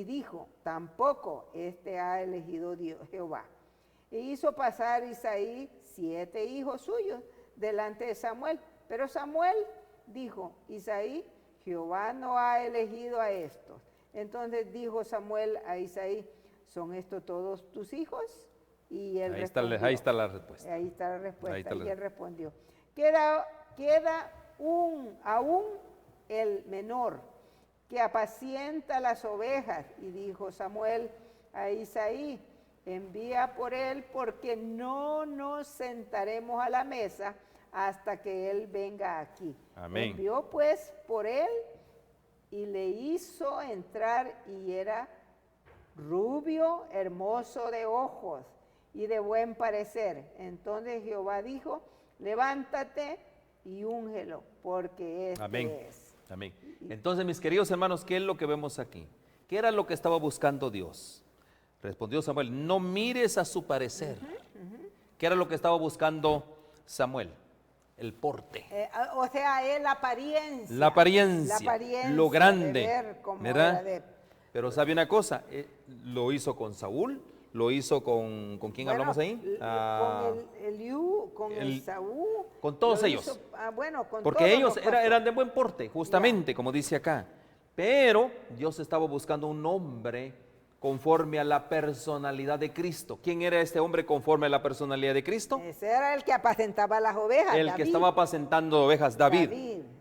dijo, tampoco este ha elegido Dios, Jehová. E hizo pasar Isaí 7 hijos suyos delante de Samuel. Pero Samuel dijo, Isaí, Jehová no ha elegido a estos. Entonces dijo Samuel a Isaí, ¿son estos todos tus hijos? Y él respondió. Ahí está la respuesta. Ahí está la respuesta. Ahí está la Y él respondió, queda aún el menor que apacienta las ovejas. Y dijo Samuel a Isaí, envía por él porque no nos sentaremos a la mesa hasta que él venga aquí. Amén. Envió pues por él y le hizo entrar y era rubio, hermoso de ojos y de buen parecer. Entonces Jehová dijo, levántate y úngelo, porque este Amén. es. Amén. Entonces, mis queridos hermanos, ¿qué es lo que vemos aquí? ¿Qué era lo que estaba buscando Dios? Respondió Samuel, no mires a su parecer. ¿Qué era lo que estaba buscando Samuel? El porte. O sea, es la apariencia. La apariencia, lo grande, de ver cómo ¿verdad? era de- Pero sabe una cosa, lo hizo con Saúl, lo hizo con ¿quién Bueno, hablamos ahí? Con Eliú, con Esaú. con todos lo ellos. hizo, bueno, con Porque todos ellos los pastores. eran de buen porte, justamente, como dice acá. Pero Dios estaba buscando un hombre conforme a la personalidad de Cristo. ¿Quién era este hombre conforme a la personalidad de Cristo? Ese era el que apacentaba las ovejas. El David. que estaba apacentando ovejas, David.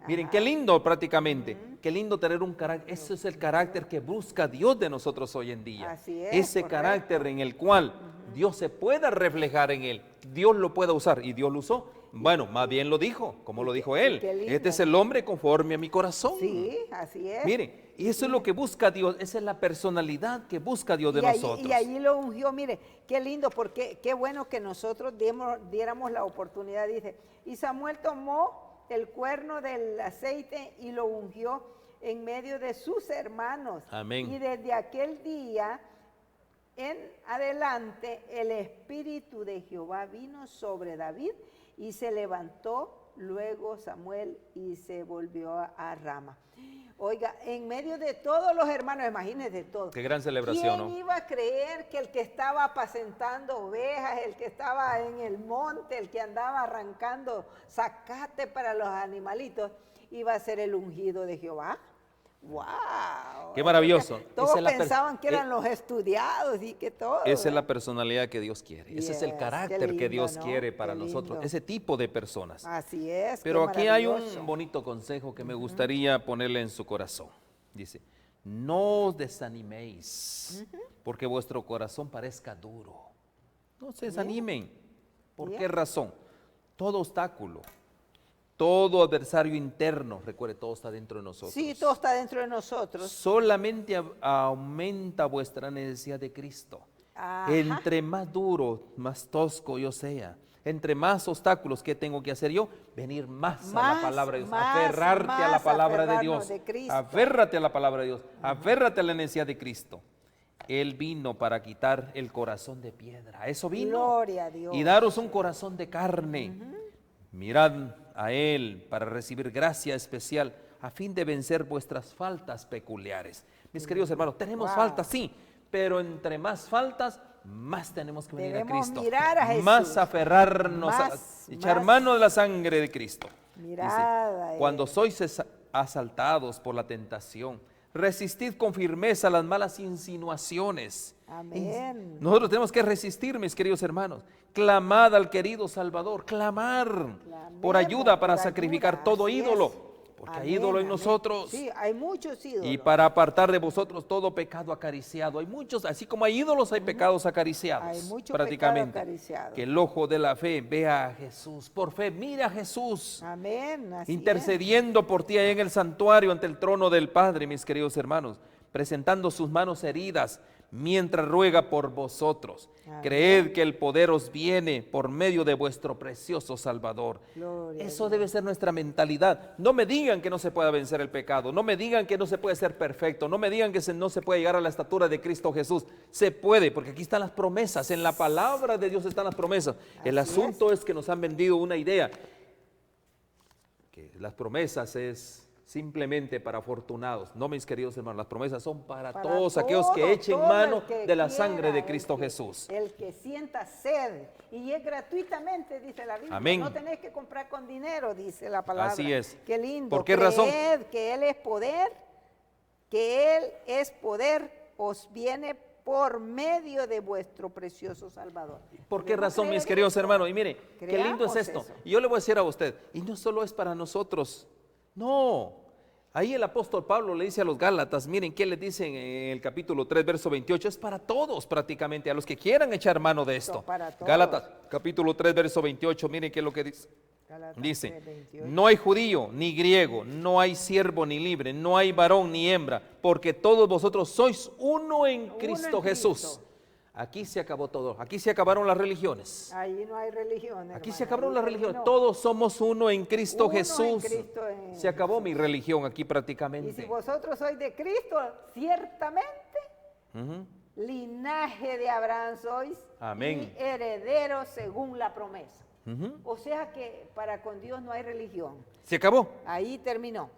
Miren, Ajá. qué lindo prácticamente. Qué lindo tener un carácter. Ese es el carácter que busca Dios de nosotros hoy en día. Así es, ese correcto. carácter en el cual Dios se pueda reflejar en él. Dios lo pueda usar y Dios lo usó. Bueno, más bien lo dijo, como lo dijo él. qué lindo. Este es el hombre conforme a mi corazón. Sí, así es. Miren, y eso es lo que busca Dios. Esa es la personalidad que busca Dios de nosotros. Y allí lo ungió, mire, qué lindo, porque qué bueno que nosotros diéramos la oportunidad, dice. Y Samuel tomó el cuerno del aceite y lo ungió en medio de sus hermanos. Amén. Y desde aquel día en adelante el Espíritu de Jehová vino sobre David y se levantó luego Samuel y se volvió a Rama. Oiga, en medio de todos los hermanos, imagínense todo. Qué gran celebración, ¿Quién ¿no? iba a creer que el que estaba apacentando ovejas, el que estaba en el monte, el que andaba arrancando zacate para los animalitos, iba a ser el ungido de Jehová? ¡Wow! Qué maravilloso. Todos Esa es la pensaban que eran los estudiados y que todo. Esa es la personalidad que Dios quiere. Ese es el Yes, carácter qué que lindo, Dios ¿no? quiere para Qué nosotros. lindo. Ese tipo de personas. Así es. Pero qué aquí hay maravilloso. un bonito consejo que me gustaría ponerle en su corazón. Dice, no os desaniméis porque vuestro corazón parezca duro. No se desanimen. ¿Por Bien. qué razón? Todo obstáculo, todo adversario interno, recuerde, todo está dentro de nosotros. Sí, todo está dentro de nosotros. Solamente aumenta vuestra necesidad de Cristo. Ajá. Entre más duro, más tosco yo sea, entre más obstáculos que tengo que hacer yo, venir más a la Más, palabra de Dios, más, aferrarte a la más palabra de aferrarnos Dios, de Cristo. aférrate a la palabra de Dios, aférrate a la necesidad de Cristo. Él vino para quitar el corazón de piedra, eso vino. Gloria a Dios. Y daros un corazón de carne. Mirad a Él para recibir gracia especial a fin de vencer vuestras faltas peculiares. Mis queridos hermanos, tenemos Wow. faltas, sí, pero entre más faltas, más tenemos que venir Debemos a Cristo. mirar a Jesús. Más aferrarnos, Más, echar más. mano de la sangre de Cristo. Mirad a Él. Cuando sois asaltados por la tentación, resistid con firmeza las malas insinuaciones. Amén. Nosotros tenemos que resistir, mis queridos hermanos. Clamad al querido Salvador, clamar por ayuda para por sacrificar ayuda, todo así ídolo, es. porque hay Amén, ídolo en amén. nosotros. Sí, hay muchos ídolos. Y para apartar de vosotros todo pecado acariciado. Hay muchos, así como hay ídolos, hay pecados acariciados. Hay mucho prácticamente. pecado acariciado. Que el ojo de la fe vea a Jesús. Por fe, mira a Jesús. Amén. Así Intercediendo por ti ahí en el santuario ante el trono del Padre, mis queridos hermanos, presentando sus manos heridas mientras ruega por vosotros. Amén. Creed que el poder os viene por medio de vuestro precioso Salvador. Gloria a Eso debe ser nuestra mentalidad. No me digan que no se pueda vencer el pecado, no me digan que no se puede ser perfecto, no me digan que no se puede llegar a la estatura de Cristo Jesús. Se puede, porque aquí están las promesas, en la palabra de Dios están las promesas. El Así asunto es que nos han vendido una idea, que las promesas es simplemente para afortunados. No, mis queridos hermanos, las promesas son para todos aquellos que echen todo mano el que de la quiera, sangre de el Cristo que- Jesús. El que sienta sed. Y es gratuitamente, dice la Biblia. Amén. No tenés que comprar con dinero, dice la palabra. Así es. Qué lindo. ¿Por qué razón? Creed que Él es poder, que Él es poder, os viene por medio de vuestro precioso Salvador. ¿Por qué Debemos razón, creer mis queridos eso. hermanos? Y mire, qué lindo es Creamos esto. eso. Y yo le voy a decir a usted, y no solo es para nosotros, no. Ahí el apóstol Pablo le dice a los Gálatas, miren qué le dicen en el capítulo 3, verso 28, es para todos prácticamente, a los que quieran echar mano de esto. Para todos. Gálatas, capítulo 3, verso 28, miren qué es lo que dice. Gálatas Dice, 3:28. no hay judío ni griego, no hay siervo ni libre, no hay varón ni hembra, porque todos vosotros sois uno en Cristo Jesús. Cristo. Aquí se acabó todo, aquí se acabaron las religiones. Ahí no hay religión. Aquí hermano, se acabaron ahí las religiones, terminó. todos somos uno en Cristo Uno en Jesús. Cristo en Se acabó mi religión aquí Y si prácticamente. vosotros sois de Cristo, ciertamente Ujú. linaje de Abraham sois Amén. y herederos según la promesa. Ujú. O sea que para con Dios no hay religión. Se acabó. Ahí terminó.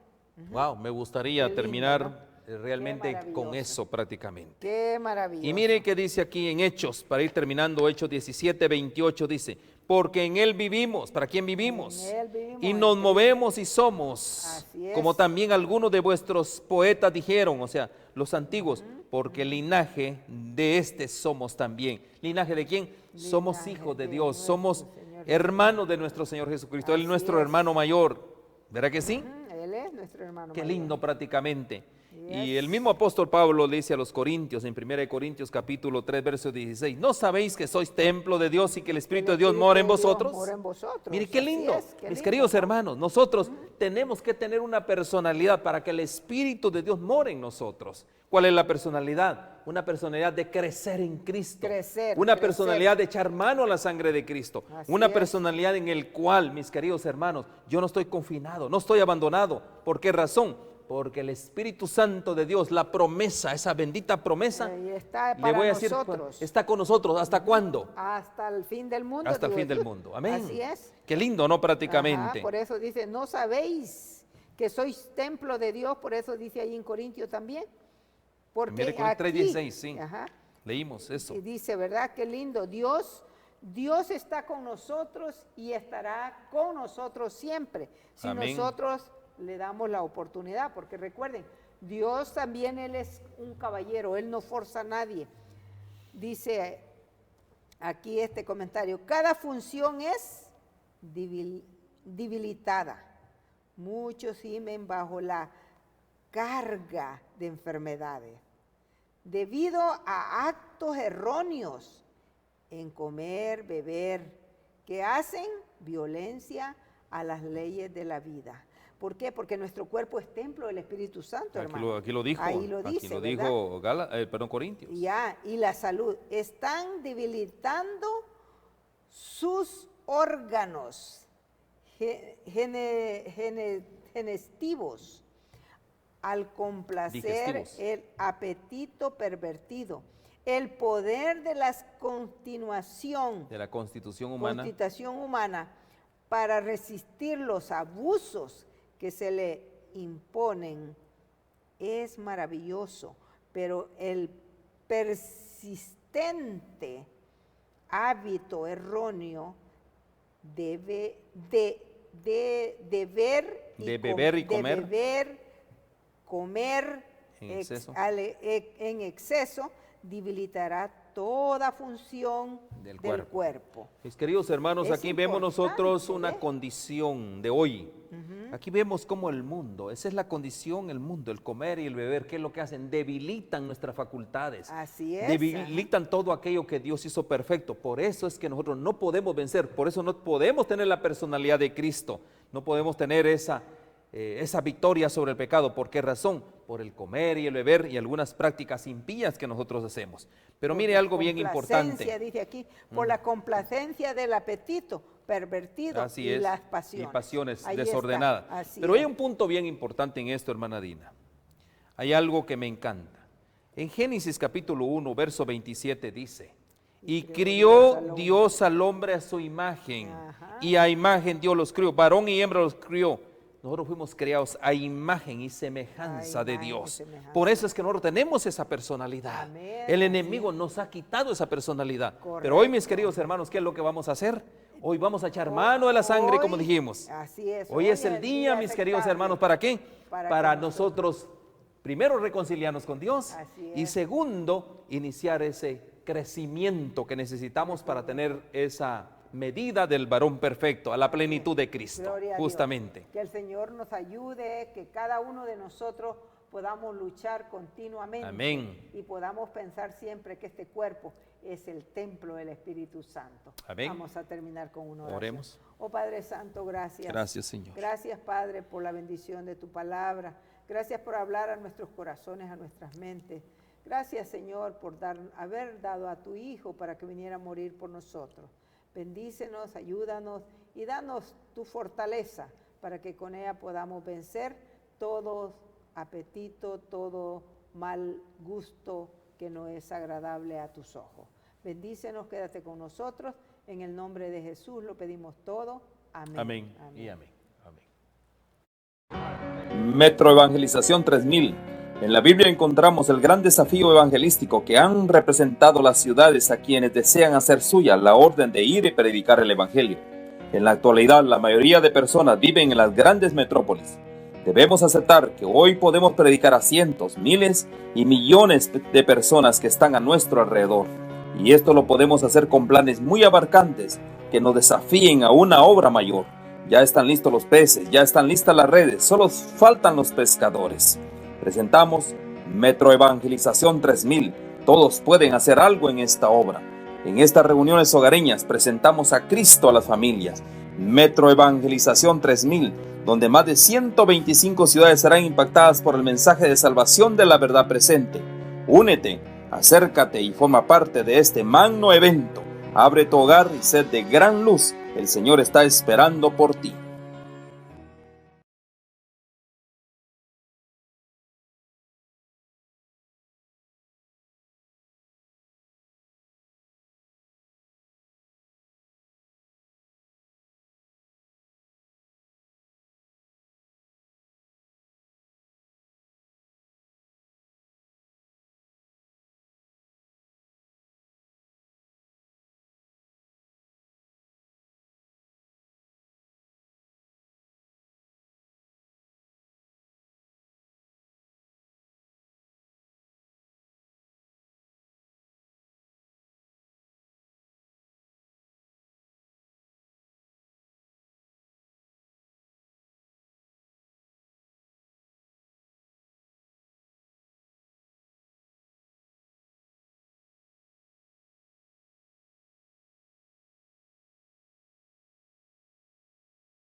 Wow, me gustaría Qué lindo, terminar ¿no? realmente Qué maravilloso. con eso prácticamente. Qué maravilloso. Y mire que dice aquí en Hechos, para ir terminando, Hechos 17, 28 dice, porque en Él vivimos. ¿Para quién vivimos? En Él vivimos, Y en nos Cristo. movemos y somos. Así es. Como también algunos de vuestros poetas dijeron, o sea, los antiguos, porque linaje de este somos también. ¿Linaje de quién? Somos Linaje hijos de de Dios, nuestro somos Señor hermanos de nuestro Señor Jesucristo. Él es Así nuestro es. hermano mayor. ¿Verdad que sí? Él es nuestro hermano Qué mayor. lindo prácticamente. Y Yes. el mismo apóstol Pablo le dice a los corintios en 1 Corintios capítulo 3 verso 16, ¿no sabéis que sois templo de Dios y que el Espíritu de Dios mora en vosotros? Mora en vosotros. Mire qué Así lindo, es, qué mis lindo, queridos ¿no? hermanos, nosotros tenemos que tener una personalidad para que el Espíritu de Dios more en nosotros. ¿Cuál es la personalidad? Una personalidad de crecer en Cristo. Crecer, Una crecer. personalidad de echar mano a la sangre de Cristo. Así Una es. personalidad en el cual, mis queridos hermanos, yo no estoy confinado, no estoy abandonado. ¿Por qué razón? Porque el Espíritu Santo de Dios, la promesa, esa bendita promesa, Y está le para voy a decir, nosotros. está con nosotros. ¿Hasta cuándo? Hasta el fin del mundo. Hasta el digo fin del yo. mundo. Amén. Así es. Qué lindo, ¿no? Prácticamente. Ajá, por eso dice, no sabéis que sois templo de Dios, por eso dice ahí en Corintios también. Porque Mire, Corintios aquí, 3:16, sí. ajá, Leímos eso. y dice, ¿verdad? Qué lindo. Dios está con nosotros y estará con nosotros siempre. Si Amén. nosotros le damos la oportunidad, porque recuerden, Dios también, Él es un caballero, Él no forza a nadie. Dice aquí este comentario, cada función es debilitada. Muchos gimen bajo la carga de enfermedades, debido a actos erróneos en comer, beber, que hacen violencia a las leyes de la vida. ¿Por qué? Porque nuestro cuerpo es templo del Espíritu Santo, hermano. Aquí lo dijo. Ahí lo aquí dice, lo ¿verdad? dijo Corintios. Y la salud. Están debilitando sus órganos genestivos al complacer Digestivos. el apetito pervertido. El poder de la continuación De la constitución humana. para resistir los abusos que se le imponen es maravilloso, pero el persistente hábito erróneo de beber y comer en exceso debilitará toda función del cuerpo. Mis queridos hermanos, Es aquí vemos nosotros importante, una condición de hoy. Aquí vemos cómo el mundo, esa es la condición, el mundo, el comer y el beber, ¿qué es lo que hacen? Debilitan nuestras facultades. Así es. Debilitan todo aquello que Dios hizo perfecto. Por eso es que nosotros no podemos vencer, por eso no podemos tener la personalidad de Cristo, no podemos tener esa victoria sobre el pecado. ¿Por qué razón? Por el comer y el beber y algunas prácticas impías que nosotros hacemos. Pero mire algo bien importante. Dice aquí, por la complacencia del apetito pervertido Así y es, las pasiones. y pasiones Ahí desordenadas. está, así Pero hay es. un punto bien importante en esto, hermana Dina. Hay algo que me encanta. En Génesis capítulo 1, verso 27 dice, y crió Dios al hombre a su imagen, Ajá. y a imagen Dios los crió, varón y hembra los crió. Nosotros fuimos creados a imagen y semejanza de imagen y Dios. semejanza. Por eso es que nosotros tenemos esa personalidad. Amén, El así enemigo nos ha quitado esa personalidad. Correcto. Pero hoy, mis queridos hermanos, ¿qué es lo que vamos a hacer? Hoy vamos a echar mano de la sangre, como Hoy, dijimos. así es. Hoy es el día, mis queridos aceptable hermanos, ¿para qué? para que nosotros, primero, reconciliarnos con Dios. Así Y es. segundo, iniciar ese crecimiento que necesitamos para tener esa medida del varón perfecto, a la plenitud de Cristo, Gloria a justamente. Dios. Que el Señor nos ayude, que cada uno de nosotros podamos luchar continuamente. Amén. Y podamos pensar siempre que este cuerpo es el templo del Espíritu Santo. Amén. Vamos a terminar con una oración. Oremos. Oh Padre Santo, gracias. Gracias, Señor. Gracias, Padre, por la bendición de tu palabra. Gracias por hablar a nuestros corazones, a nuestras mentes. Gracias, Señor, por haber dado a tu Hijo para que viniera a morir por nosotros. Bendícenos, ayúdanos y danos tu fortaleza para que con ella podamos vencer todo apetito, todo mal gusto que no es agradable a tus ojos. Bendícenos, quédate con nosotros. En el nombre de Jesús lo pedimos todo. Amén. Amén y amén. Amén. Metro Evangelización 3000, En la Biblia encontramos el gran desafío evangelístico que han representado las ciudades a quienes desean hacer suya la orden de ir y predicar el Evangelio. En la actualidad, la mayoría de personas viven en las grandes metrópolis. Debemos aceptar que hoy podemos predicar a cientos, miles y millones de personas que están a nuestro alrededor. Y esto lo podemos hacer con planes muy abarcantes que nos desafíen a una obra mayor. Ya están listos los peces, ya están listas las redes, solo faltan los pescadores. Presentamos Metro Evangelización 3000. Todos pueden hacer algo en esta obra. En estas reuniones hogareñas presentamos a Cristo a las familias. Metro Evangelización 3000, donde más de 125 ciudades serán impactadas por el mensaje de salvación de la verdad presente. Únete, acércate y forma parte de este magno evento. Abre tu hogar y sed de gran luz. El Señor está esperando por ti.